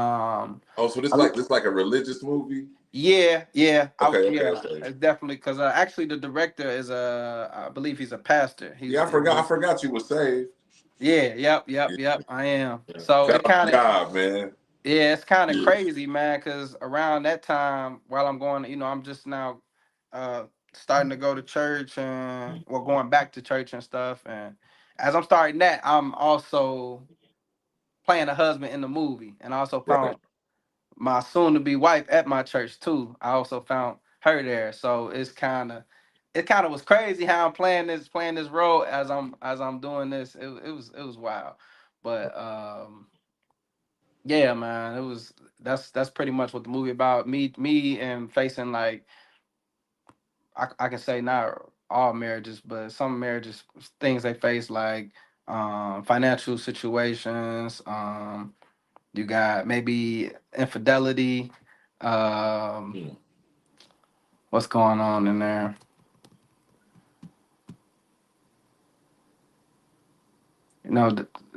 Oh, so I- this like a religious movie? yeah, Okay. it's definitely because actually the director is I believe he's a pastor. Yeah, I forgot you were saved. Yeah, Yeah. yep. I am. So Shout it out kind to of, God, man. yeah, it's kind of Yeah. crazy, man. Because around that time, while I'm going, I'm just now uh starting to go to church and well, going back to church and stuff. And as I'm starting that, I'm also playing a husband in the movie, and I also Right. found my soon-to-be wife at my church too. I also found her there, so it kind of was crazy how I'm playing this role as I'm doing this. It was wild, but yeah, man, that's pretty much what the movie about. Me and facing like I can say not all marriages, but some marriages things they face like financial situations. You got maybe infidelity. Um, Hmm. what's going on in there?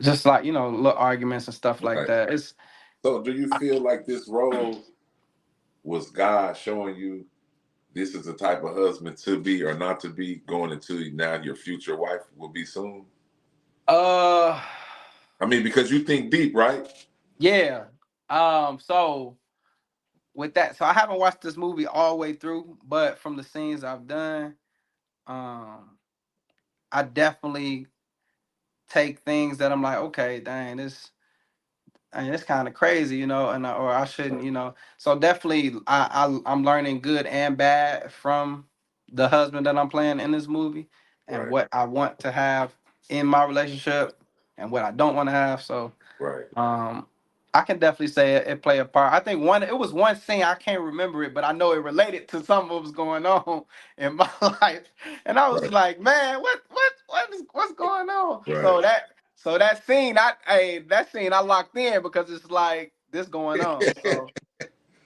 Just like little arguments and stuff like Right. that. It's So do you feel like this role was God showing you this is the type of husband to be or not to be going into now your future wife will be soon? uh I mean, because you think deep, right? yeah. So with that, so I haven't watched this movie all the way through, but from the scenes I've done, um, I definitely take things that I'm like, okay, dang, it's kind of crazy, and or I shouldn't, So definitely, I'm learning good and bad from the husband that I'm playing in this movie, and Right. what I want to have in my relationship, and what I don't want to have. So Right. um, I can definitely say it played a part. I think it was one scene I can't remember it, but I know it related to something that was going on in my life, and I was Right. like, man, what's going on? Right. So that scene I locked in because it's like this going on. So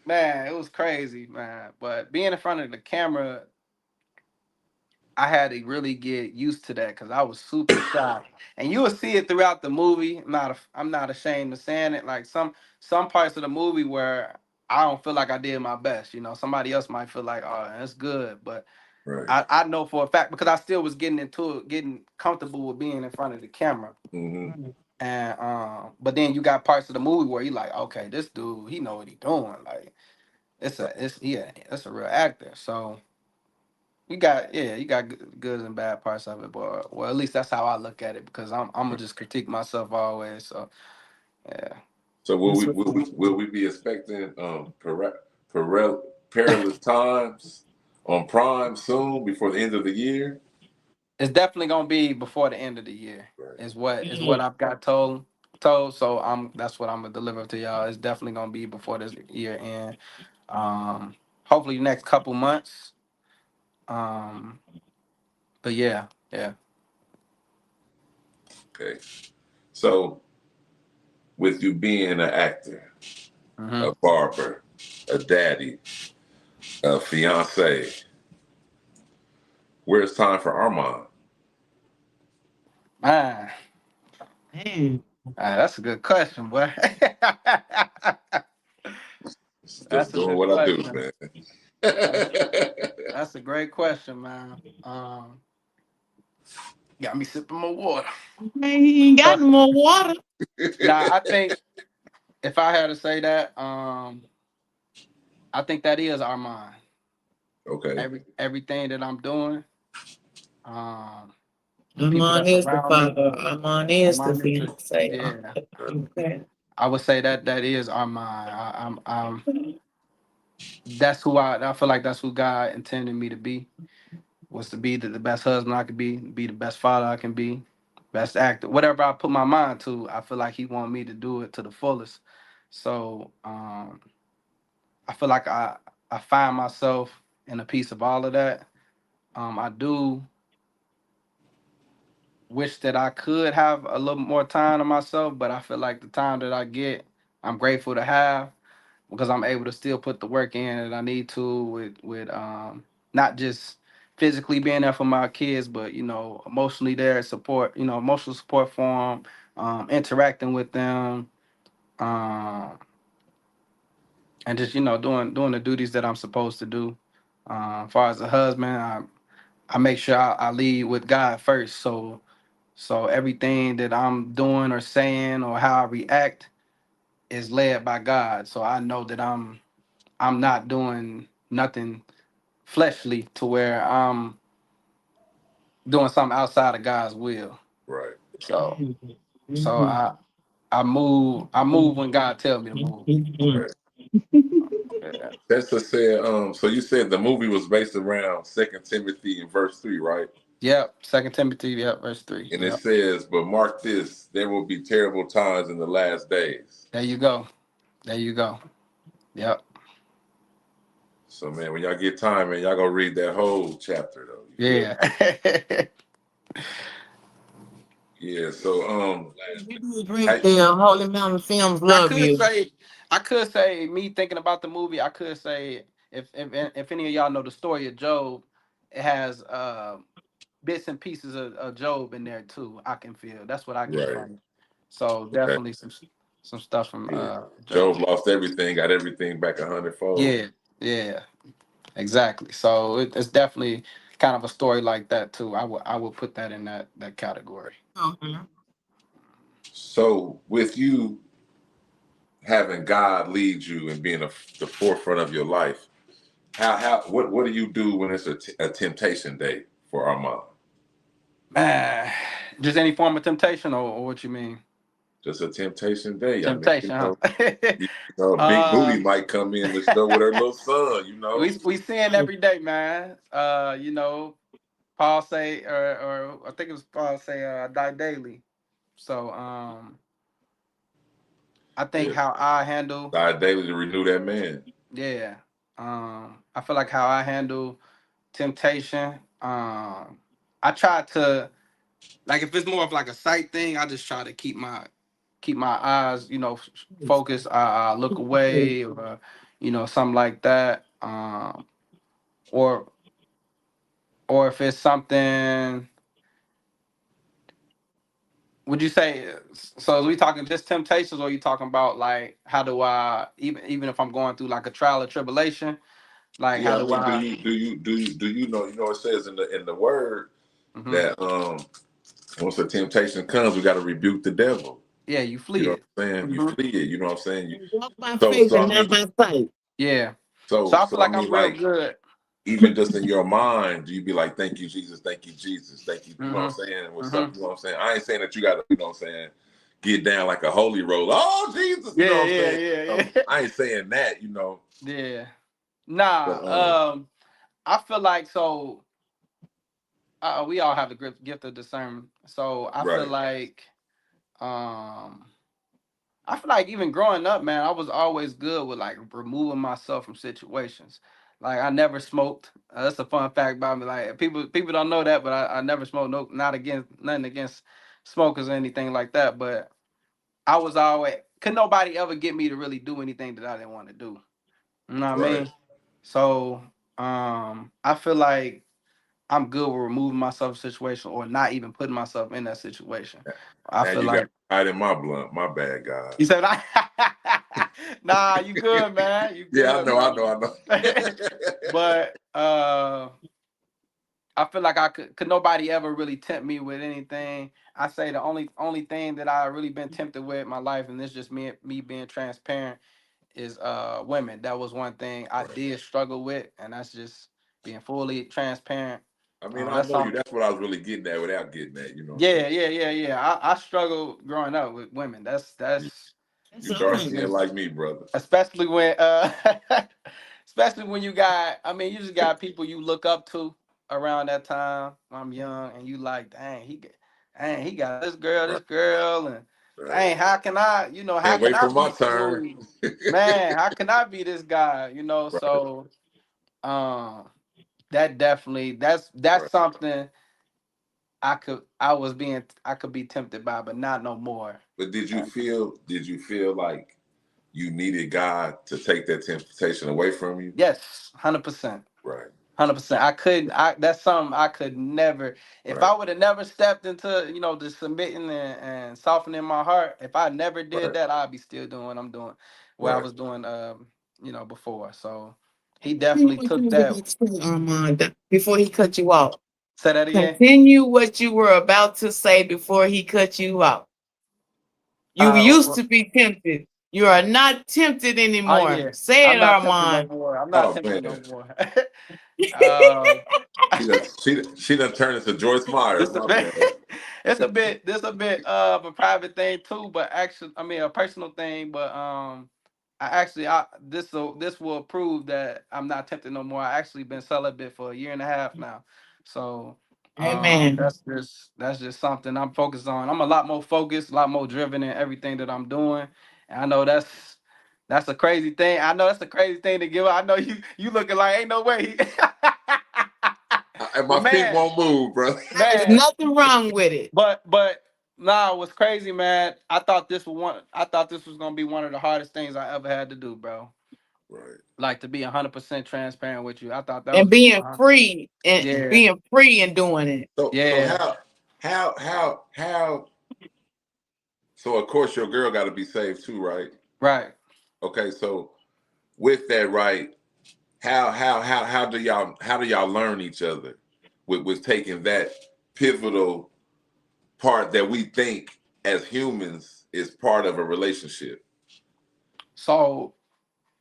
man, it was crazy, man. But being in front of the camera, I had to really get used to that because I was super shy, and you will see it throughout the movie. I'm not ashamed of saying it. Like some parts of the movie where I don't feel like I did my best. Somebody else might feel like, oh, that's good, but Right. I know for a fact because I still was getting into it, getting comfortable with being in front of the camera. Mm-hmm. And but then you got parts of the movie where you like, okay, this dude, he know what he doing. Like that's a real actor. So you got good and bad parts of it, but well, at least that's how I look at it because I'm gonna just critique myself always. So yeah. So That's what will we be expecting perilous times on Prime soon before the end of the year? It's definitely gonna be before the end of the year. Right. Is what I've got told. So that's what I'm gonna deliver to y'all. It's definitely gonna be before this year end. Hopefully next couple months. Um, but yeah. Okay. So, with you being an actor, Hmm. a barber, a daddy, a fiance, where's time for Armon? Man, Man. that's a good question, boy. Just That's a doing good what I do, question. man. That's that's a great question, man. Got me sipping more water. Man, he ain't got no more water. Nah, I think if I had to say that, I think that is Armand. Okay. Everything that I'm doing, um, the people Armon that's is the around me, father. Armon is the Armand is the fiance. yeah. Okay. I would say that is Armand. That's who I feel like that's who God intended me to be. Was to be the best husband I could be the best father I can be, best actor, whatever I put my mind to. I feel like He wanted me to do it to the fullest. So I feel like I find myself in a piece of all of that. I do wish that I could have a little more time to myself, but I feel like the time that I get, I'm grateful to have because I'm able to still put the work in that I need to with not just physically being there for my kids, but emotionally there, support, emotional support for them, interacting with them, um, and just doing the duties that I'm supposed to do. As far as a husband, I make sure I lead with God first. So everything that I'm doing or saying or how I react is led by God. So I know that I'm not doing nothing fleshly to where I'm doing something outside of God's will. Right. So so I move when God tells me to move. Right. Yeah. Tessa said, so you said the movie was based around Second Timothy and verse 3, right? Yep. Second Timothy, yep, verse 3. And it Yep. says, but mark this, there will be terrible times in the last days. There you go. There you go. Yep. So man, when y'all get time, man, y'all gonna read that whole chapter though. You feel me? Yeah. Yeah. So You do great how, there. Holy Mountain Films I love could you. say, I could say, me thinking about the movie, I could say, if any of y'all know the story of Job, it has bits and pieces of Job in there too. I can feel that's what I get right. from it. So Okay. definitely some stuff from Yeah. Job Job. lost everything, got everything back 100-fold. Yeah, yeah, exactly. So it's definitely kind of a story like that too. I would put that in that category. Uh-huh. So with you having God lead you and being the forefront of your life, what do you do when it's a temptation day for Armand? Man, just any form of temptation, or what you mean? Just a temptation day. I mean, Temptation, huh? Big uh, Booty might come in the store with her little son, we seeing every day, man. Paul say, or I think it was Paul say, die daily. So I think Yeah. how I handle, Die daily to renew that man. yeah, I feel like how I handle temptation. I try to, like, if it's more of like a sight thing, I just try to keep my eyes, focused. I look away, or something like that. Or if it's something, would you say? So, are we talking just temptations, or are you talking about like how do I, even if I'm going through like a trial or tribulation, like how Yeah, I do mean, I? do you know? You know, it says in the word Mhm. that once a temptation comes, we got to rebuke the devil. Yeah, you You flee know it. what I'm saying? You Hmm. flee it. You know what I'm saying? Walk by So faith so and I not mean, by sight. Yeah. So so I feel so I like I'm mean, real like good. even just in your mind, do you be like, thank you, Jesus, thank you, Jesus, thank you. You know Hmm. what I'm saying? With Hmm. something, you know what I'm saying? I ain't saying that you got to, you know what I'm saying, get down like a holy roller. Oh Jesus, you know Yeah, what I'm yeah, saying? yeah, yeah. I ain't saying that, Yeah. but Nah. I feel like so. we all have the gift of discernment. So Right. um I feel like even growing up, man, I was always good with like removing myself from situations. Like I never smoked. That's a fun fact about me. Like people don't know that, but I never smoked. No, not against nothing against smokers or anything like that. But I was always could nobody ever get me to really do anything that I didn't want to do. You know what I Right. mean? So I feel like I'm good with removing myself from situation or not even putting myself in that situation. I Now feel you got like hide in my blunt. My bad, you guys. said I nah, you good, man. You Yeah, I good, know, I know, man. I know. But I feel like I could nobody ever really tempt me with anything. I say the only thing that I really been tempted with in my life, and this just me being transparent, is women. That was one thing I Right. did struggle with, and that's just being fully transparent. I mean, I That's know you. something. That's what I was really getting at without getting at. You know what I'm saying? Yeah. I struggled growing up with women. You, That's you all dark right. skinned like me, brother. Especially when especially when you got I mean you just got people you look up to around that time. I'm young and you like, dang, he got Right. this girl, and Right. dang, how can I, how Can't can wait I for my be turn. smooth? Man, how can I be this guy? Right. So that definitely that's Right. something I could be tempted by, but not no more. But did you feel like you needed God to take that temptation away from you? Yes, 100%. Right. 100%. I couldn't. That's something I could never. If Right. I would have never stepped into, the submitting and softening my heart. If I never did Right. that, I'd be still doing what I'm doing, what I Right. was doing, before. So he Continue definitely what you took was that. about to say, Armand, before he cut you off. Say that again. Continue what you were about to say before he cut you off. You used Uh, to be tempted. You are not tempted oh anymore. yeah, Say I'm it, not tempted no Armand. more. I'm not Oh tempted no man, more. uh, she done turned into Joyce Myers. This a My bit, bad. this a bit of a private thing too, but actually, I mean a personal thing. But this will prove that I'm not tempted no more. I actually been celibate for a year and a half now, so Amen. that's just something I'm focused on. I'm a lot more focused, a lot more driven in everything that I'm doing, and I know that's a crazy thing. I know that's a crazy thing to give up. I know you looking like ain't no way. And But my feet man, won't move, brother. There's man. nothing wrong with it. But nah, what's crazy, man? I thought this was gonna be one of the hardest things I ever had to do, bro. Right. Like to be 100% transparent with you. I thought that And was being free yeah, and doing it. So yeah, how so of course your girl got to be saved too, right? right. Okay, so with that, right? How do y'all learn each other with taking that pivotal part that we think as humans is part of a relationship? So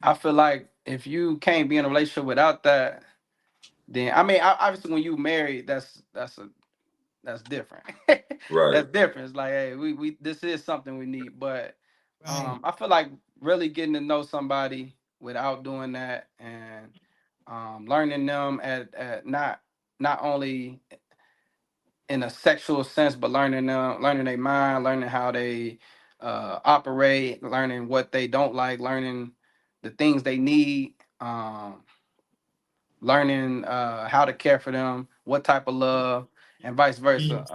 I feel like if you can't be in a relationship without that, then I mean, obviously when you married, that's different. Right. That's different. It's like, hey, we this is something we need. But Right. I feel like really getting to know somebody without doing that and learning them at not only in a sexual sense, but learning their mind, learning how they operate, learning what they don't like, learning the things they need, learning how to care for them, what type of love, and vice versa.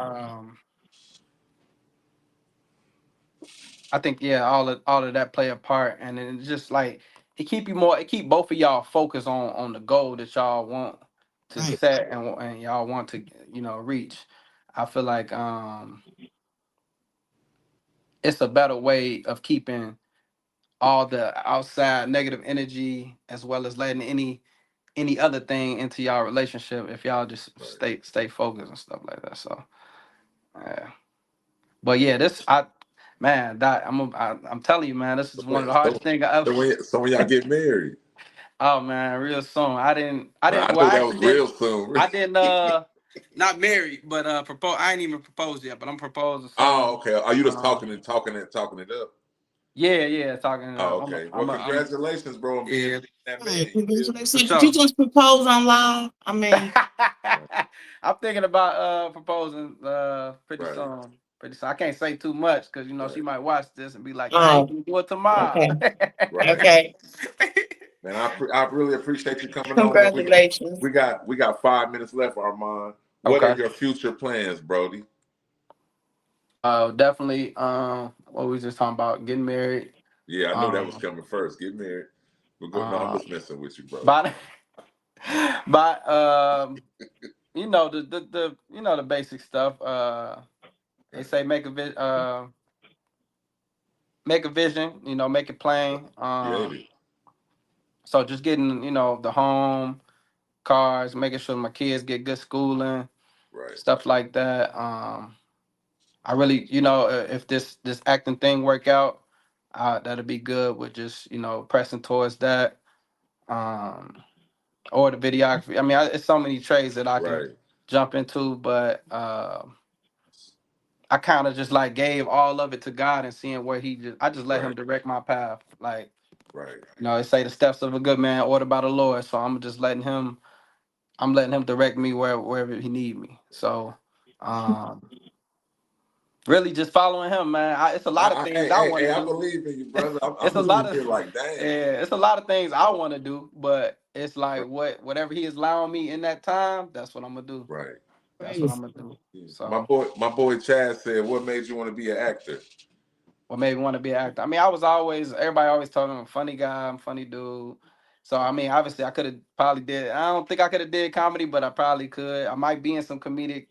I think yeah, all of that play a part, and then it's just like it keep both of y'all focused on the goal that y'all want to Right. set and y'all want to reach. I feel like it's a better way of keeping all the outside negative energy as well as letting any other thing into y'all relationship if y'all just Right. stay focused and stuff like that. So yeah, but yeah, this I man that I'm telling you, man, this is one of the So, hardest things I ever. so when y'all get married, Oh man, real soon. I Well, know I that was actually didn't. real soon. I didn't. Not married, but propose. I ain't even proposed yet, but I'm proposing Oh, soon. okay. Are you just Uh, talking it up? Yeah. Talking. Oh, okay. Well, congratulations, bro, on being that man. So did you just propose on live? I mean, I'm thinking about proposing pretty Right. soon. Pretty soon. I can't say too much because you know she Right. might watch this and be like, Oh, "Dang, can you do it tomorrow?" okay. Right. Okay. Man, I really appreciate you coming on. Man. Congratulations. We got 5 minutes left, Armon. What are Okay. your future plans, Brody? Definitely. What we was just talking about, getting married. Yeah, I knew that was Um, coming first. Get married. We're good. No, I'm uh, just messing with you, bro. but you know the you know the basic stuff. They say make a vision. You know, make it plain. Creative. So just getting the home, cars, making sure my kids get good schooling, Right. stuff like that. I really, if this acting thing work out, that'll be good with just pressing towards that. Um, or the videography. I mean, it's so many trades that I can Right. jump into, but I kind of just like gave all of it to God and seeing where I just let Him Right. direct my path. Like, Right. they say the steps of a good man ordered by the Lord. So I'm letting Him direct me wherever He need me. So, um, really just following Him, man. It's a lot of things I want to I do. believe in you, brother. It's I'm a sitting lot of here like, dang. yeah, it's a lot of things I want to do, but it's like whatever He is allowing me in that time, that's what I'm gonna do. Right. That's what I'm gonna do. Yeah. So, My boy Chad said, "What made you want to be an actor?" what made me want to be an actor? I mean, everybody always told me I'm a funny guy, I'm a funny dude. So I mean, obviously I could have probably did. I don't think I could have did comedy, but I probably could. I might be in some comedic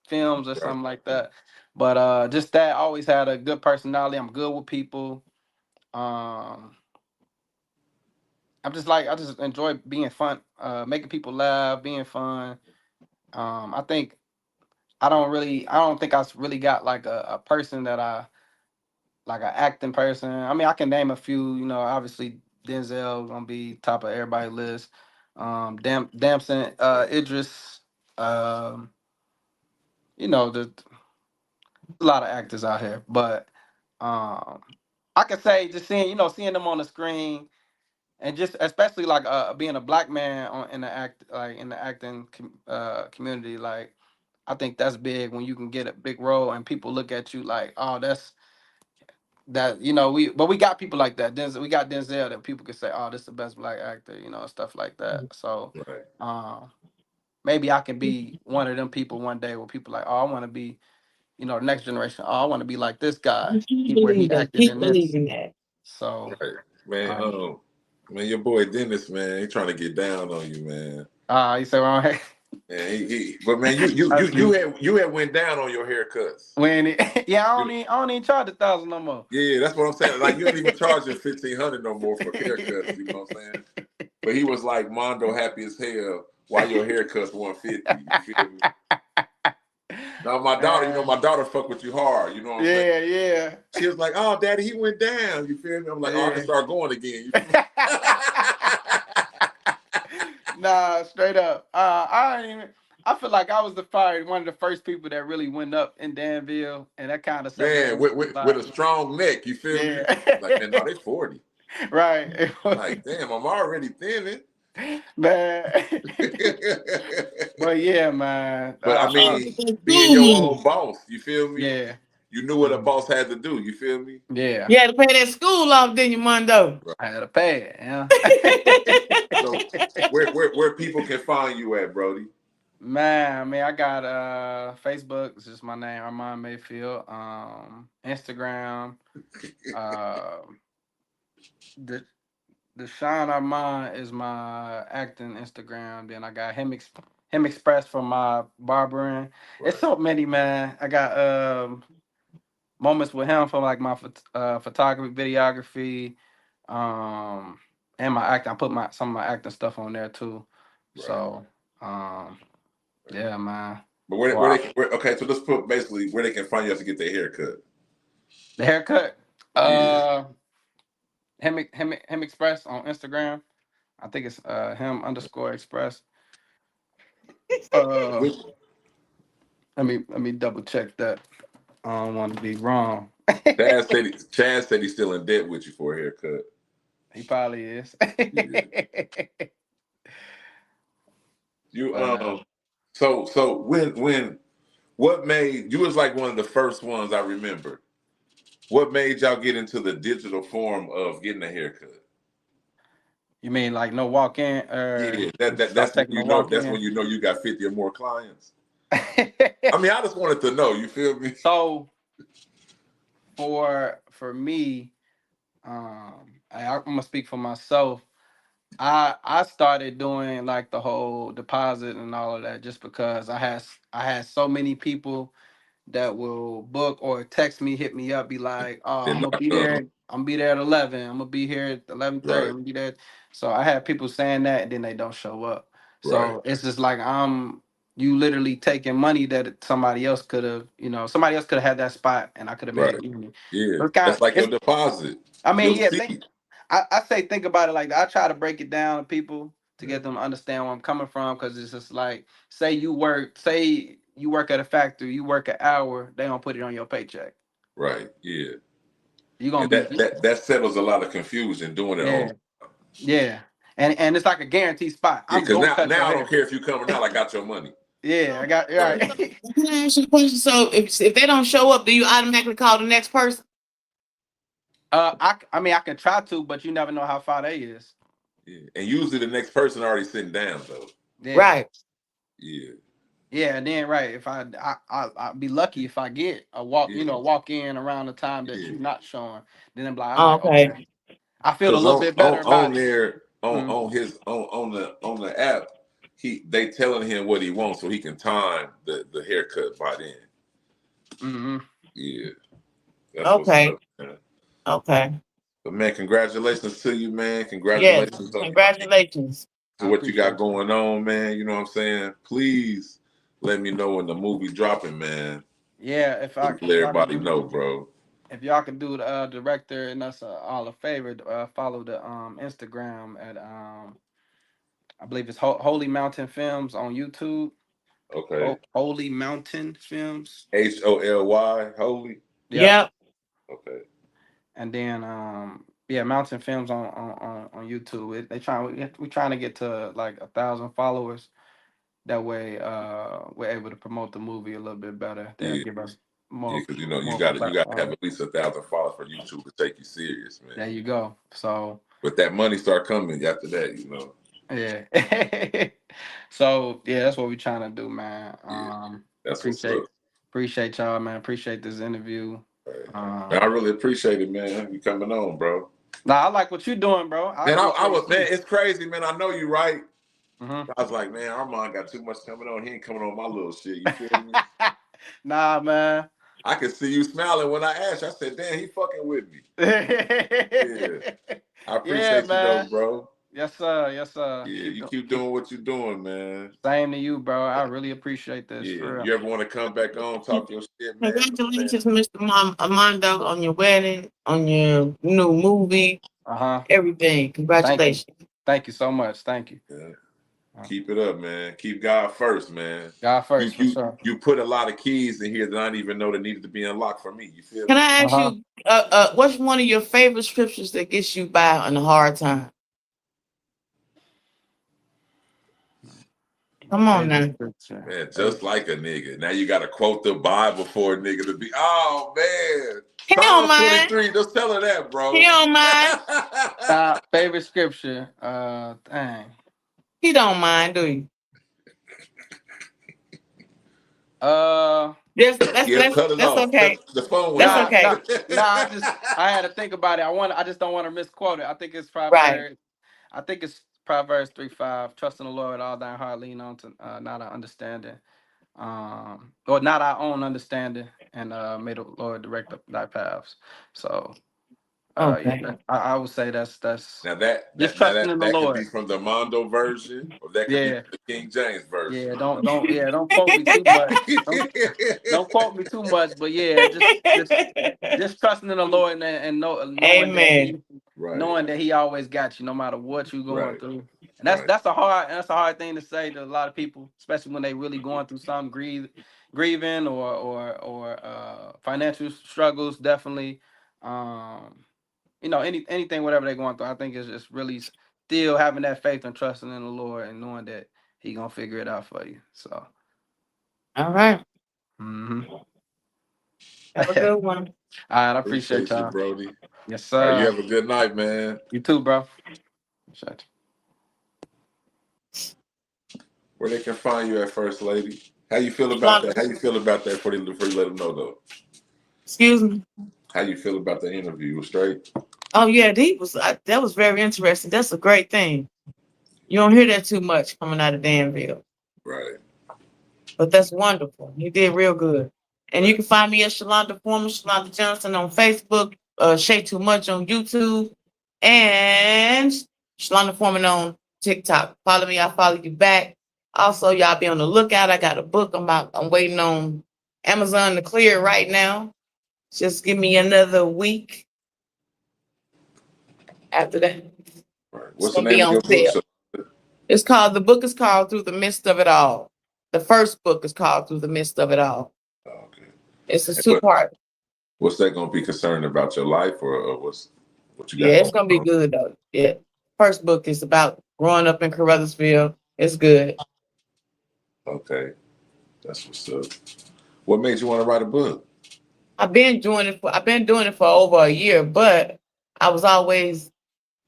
films or Right. something like that. But just that, I always had a good personality. I'm good with people. Um, I just enjoy being fun, making people laugh, being fun. I think I don't think I really got like a person that I like an acting person. I mean, I can name a few. Obviously Denzel gonna be top of everybody's list. Damson, Idris. Um, there's a lot of actors out here, but um, I could say just seeing them on the screen, and just especially like being a black man in the acting community, like I think that's big when you can get a big role and people look at you like, oh, that's that we got people like that. We got Denzel that people can say, oh, this is the best black actor, stuff like that. So Right. maybe I can be one of them people one day where people like, oh, I want to be, the next generation. Oh, I want to be like this guy. Keep Where he believing. acted Keep in this. believing that. So Right. Man, um, man, your boy Dennis, man, he trying to get down on you, man. you say, well, hey, And but man, you had went down on your haircuts. yeah, I don't even charge 1,000 no more. Yeah, that's what I'm saying. Like you ain't even charging 1,500 no more for haircuts. You know what I'm saying? But he was like Mondo happy as hell. Why your haircuts 150? You feel me? Now my daughter, my daughter fuck with you hard. You know what I'm saying? Yeah. She was like, "Oh, daddy, he went down." You feel me? I'm like, "Oh, I can start going again." You feel me? Nah, straight up. I feel like I was probably one of the first people that really went up in Danville, and that kind of Man, separated me. with a strong neck. You feel me? Yeah. Like, man, no, they 40. Right. Like, damn, I'm already thinning. Man. But yeah, man. But I mean, being your School. own boss, you feel me? Yeah. You knew what a boss had to do. You feel me? Yeah. You had to pay that school off, didn't you, Mondo? I had to pay it, yeah. So where people can find you at, Brody? Man, I mean, I got Facebook, it's just my name, Armon Mayfield. Instagram, uh, the Shine Armand is my acting Instagram. Then I got him Express from my barbering. Right. It's so many, man. I got moments with him from like my photography, videography, and my acting. I put some of my acting stuff on there too. Right. So yeah, man. But okay, so let's put basically where they can find you to get their haircut. The haircut. Yeah. Him Express on Instagram. I think it's him_express. Let me double check that. I don't want to be wrong. Chad said he's still in debt with you for a haircut. He probably is. Yeah. You But, so when what made you was like one of the first ones I remember. What made y'all get into the digital form of getting a haircut? you mean like no walk in, or Yeah, start that's when taking you a know walk that's in? when you know you got 50 or more clients. I mean, I just wanted to know. You feel me? So for me, I'm gonna speak for myself. I started doing like the whole deposit and all of that just because I had so many people that will book or text me, hit me up, be like, "Oh, Then I'm gonna lock be up. there. I'm gonna be there at 11. I'm gonna be here at 11:30. Right, I'm gonna be there." So I had people saying that, and then they don't show up. right, So it's just like you literally taking money that somebody else could have, somebody else could have had that spot, and I could have made right. it easy. Yeah, It's kind that's of, like your it's. deposit, I mean, your yeah. Think. seat. I say think about it like that. I try to break it down to people to Yeah. get them to understand where I'm coming from, because it's just like, say you work at a factory, you work an hour, they don't put it on your paycheck. Right, yeah, You're gonna and be, that settles a lot of confusion doing it on. yeah, yeah, and it's like a guaranteed spot. Yeah, I'm because gonna cut your now I don't hair. care if you come or not. I got your money. Yeah, I got Right. right. Can I ask you a question? So if they don't show up, do you automatically call the next person? I mean I can try to, but you never know how far they is. Yeah, and usually the next person already sitting down though. Yeah, Right. Yeah, yeah, and then right, if I'd be lucky if I get yeah, walk in around the time that yeah. you're not showing. Then I'm like, all right, Okay. okay. I feel a Because little bit better on about it. there Mm-hmm. on the app, they telling him what he wants so he can time the haircut by then. Mm-hmm. Yeah, that's what's Okay. up, man. Okay. But man, congratulations to you, man. Yes. Congratulations on Congratulations. to I what you got appreciate you. going on, man. You know what I'm saying? Please let me know when the movie dropping, man. Yeah, Let if y'all can everybody do know, bro. if y'all can do the director and us all a favor, follow the Instagram at I believe it's Holy Mountain Films on YouTube. Okay. Holy Mountain Films. HOLY, holy. Yep. Yep. Okay. And then yeah, Mountain Films on YouTube. We trying to get to like 1,000 followers. That way we're able to promote the movie a little bit better. They'll Yeah, give us yeah, more because more you of a gotta have platform. at least 1,000 followers for YouTube to take you serious, man. There you go. So But that money start coming after that, you know. yeah. So yeah, that's what we're trying to do, man. Yeah, that's what's Appreciate up. appreciate y'all, man. Appreciate this interview. Right. Man, I Um really appreciate it, man. You coming on, bro. Nah, I like what you're doing, bro. I Man, I appreciate was it man. too. It's crazy, man. I know you right. Hmm. I was like, man, Armon got too much coming on. He ain't coming on my little shit. You feel me? Nah, man. I could see you smiling when I asked you. I said, damn, he fucking with me. Yeah. I Yeah, appreciate you though, man. bro. Yes, sir. Yes, sir. Yeah, you keep doing what you're doing, man. Same to you, bro. I really appreciate this Yeah. for real. You ever want to come back on, talk your shit, man? Man. Congratulations, Mr. Armando, on your wedding, on your new movie, Uh-huh. everything. Thank you. Congratulations. Thank you so much. Thank you. Yeah. Keep it up, man. Keep God first, man. God You first, for you sure. you put a lot of keys in here that I didn't even know that needed to be unlocked for me. You feel Can me? I ask Uh-huh. you, what's one of your favorite scriptures that gets you by on a hard time? Come on Favorite now. scripture. Man, just Favorite. like a nigga. Now you gotta quote the Bible for a nigga to be. Oh man, He don't Psalms mind. 23. Just tell her that, He bro. don't mind. Favorite scripture. Dang. He don't mind, do you? Uh, Yes, Yeah, cut it that's off. okay. The phone went That's off. okay. I had to think about it. I just don't want to misquote it. I think it's Right. Proverbs. I think it's Proverbs 3:5. Trust in the Lord with all thine heart, lean on to not our understanding. Or not our own understanding, and may the Lord direct thy paths. So Okay. yeah, I would say that's Now just trusting in the that could be Lord. from the Mondo version, or that could be Yeah, from the King James version. yeah. Don't quote me too much. Don't quote me too much, but yeah, just trusting in the Lord, and Amen. Right, knowing that He always got you, no matter what you're going right, through. And right. that's a hard thing to say to a lot of people, especially when they really going through something, grieving or financial struggles, definitely. Anything, whatever they're going through, I think it's just really still having that faith and trusting in the Lord and knowing that He gonna figure it out for you. So, All right. mm-hmm. Have a good one. All right, I appreciate you, y'all. Brody. Yes, All right, you sir. have a good night, man. You too, bro. Appreciate Where they can find you at, First Lady? How you feel about Shalonda. that? How you feel about that before you let them know, though? Excuse me. How you feel about the interview? Was straight? Oh yeah, that was very interesting. That's a great thing. You don't hear that too much coming out of Danville, Right. but that's wonderful. You did real good. And you can find me at Shalonda Foreman, Shalonda Johnson on Facebook, Shay Too Much on YouTube, and Shalonda Foreman on TikTok. Follow me, I follow you back. Also, y'all be on the lookout. I got a book I'm waiting on Amazon to clear right now. Just give me another week. After that, Right. it's What's the gonna be name of on your book? sale. The book is called Through the Midst of It All. The first book is called Through the Midst of It All. Okay. It's a two-part. What's that going to be concerned about your life or what you got Yeah, it's going gonna be on? good though. Yeah. First book is about growing up in Carruthersville. It's good. Okay. That's what's up. What made you want to write a book? I've been doing it for over a year, but I was always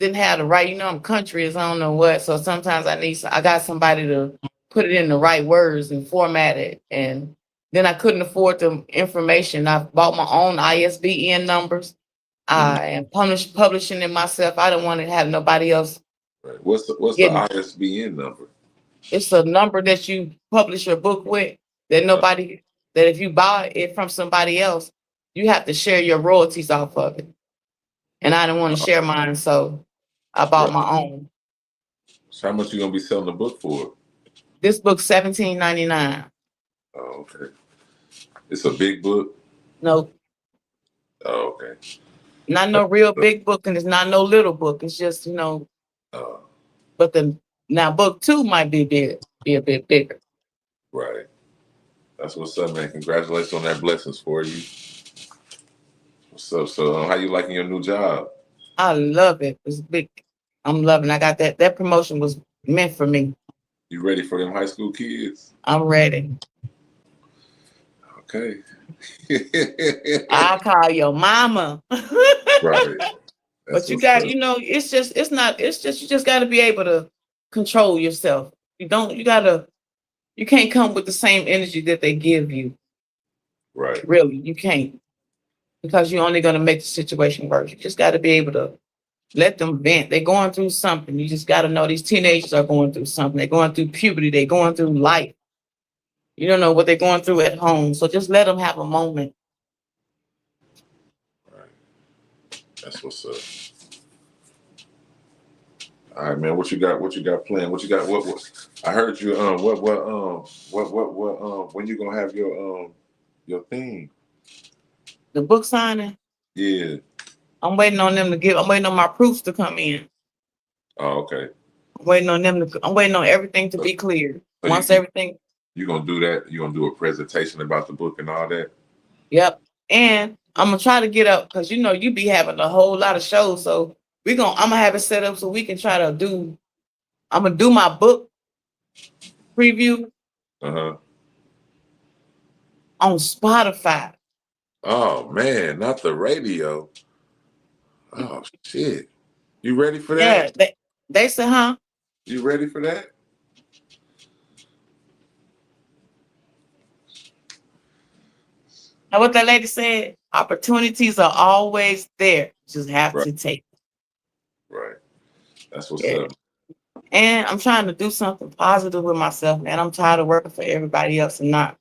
didn't have the right, I'm country as I don't know what. So sometimes I got somebody to put it in the right words and format it. And then I couldn't afford the information. I bought my own ISBN numbers. I am publishing it myself. I don't want to have nobody else Right. What's the getting. ISBN number? It's a number that you publish your book with that that if you buy it from somebody else, you have to share your royalties off of it. And I didn't want to share mine, so I bought Right. my own. So how much you gonna be selling the book for? This book's $17.99. Oh, okay. It's a big book. No, Oh, okay. not no real big book, and it's not no little book. It's just, Oh, but now book 2 might be a bit bigger. right. That's what's up, man. Congratulations on that. Blessings for you. What's up? So, how you liking your new job? I love it. It's big. I'm loving it. I got that promotion was meant for me. You ready for them high school kids? I'm ready. Okay. I call your mama. Right. That's But you what's got, up. it's just you just got to be able to control yourself. You can't come with the same energy that they give you. Right. Really, you can't, because you're only going to make the situation worse. You just got to be able to let them vent. They're going through something. You just got to know these teenagers are going through something. They're going through puberty. They're going through life. You don't know what they're going through at home. So just let them have a moment. Right. That's what's up. All right, man. What you got? What you got planned? What you got? What? I heard you. When you gonna have your thing? The book signing, Yeah. I'm waiting on my proofs to come in. Oh, okay. I'm waiting on everything to be cleared. So Once everything, you gonna do that? You gonna do a presentation about the book and all that? yep. And I'm gonna try to get up because you be having a whole lot of shows. So I'm gonna have it set up so we can try to do. I'm gonna do my book preview Uh-huh. on Spotify. Oh man, not the radio. Oh shit. You ready for Yeah, that? they said, huh? You ready for that? Now what that lady said, opportunities are always there. Just have Right. to take Right. That's what's it. up. And I'm trying to do something positive with myself, man. I'm tired of working for everybody else and not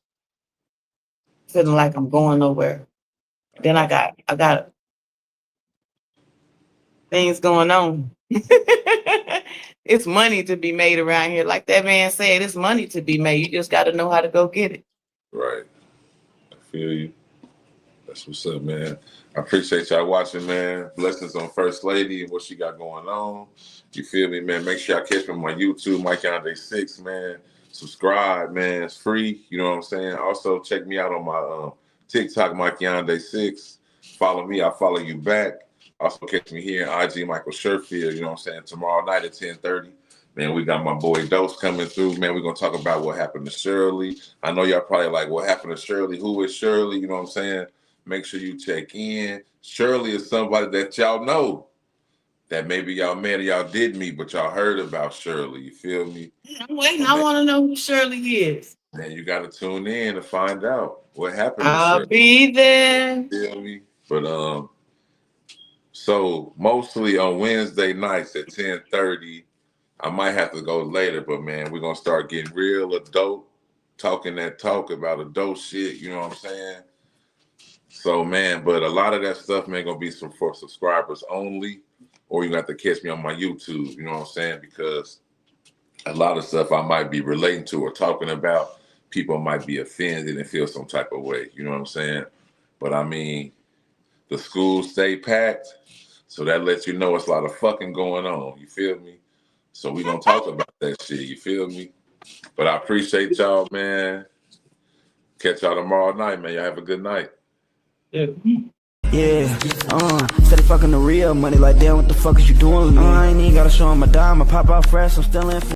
feeling like I'm going nowhere. Then I got things going on. It's money to be made around here. Like that man said, it's money to be made. You just got to know how to go get it. Right. I feel you. That's what's up, man. I appreciate y'all watching, man. Blessings on First Lady and what she got going on. You feel me, man? Make sure y'all catch me on my YouTube, Mike Andre 6, man. subscribe, man. It's free. You know what I'm saying? Also, check me out on my TikTok, Mike6. Follow me. I'll follow you back. Also, catch me here in IG Michael Sherfield. You know what I'm saying? Tomorrow night at 10:30. Man, we got my boy Dose coming through. Man, we're going to talk about what happened to Shirley. I know y'all probably like, what happened to Shirley? Who is Shirley? You know what I'm saying? Make sure you check in. Shirley is somebody that y'all know. That maybe y'all met or y'all did meet, but y'all heard about Shirley. You feel me? I'm waiting. I want to know who Shirley is. Man, you got to tune in to find out what happened to I'll Shirley. be there. You feel me? But so mostly on Wednesday nights at 10:30, I might have to go later, but man, we're gonna start getting real adult, talking that talk about adult shit, you know what I'm saying? So man, but a lot of that stuff, man, gonna be for subscribers only, or you got to catch me on my YouTube, you know what I'm saying? Because a lot of stuff I might be relating to or talking about, people might be offended and feel some type of way, you know what I'm saying? But I mean, the schools stay packed, so that lets you know it's a lot of fucking going on, you feel me? So we gonna talk about that shit, you feel me? But I appreciate y'all, man. Catch y'all tomorrow night, man. Y'all have a good night. Yeah. Yeah, steady fucking the real money, like damn, what the fuck is you doing with me? I ain't even gotta show him a dime, I pop out fresh, I'm still in.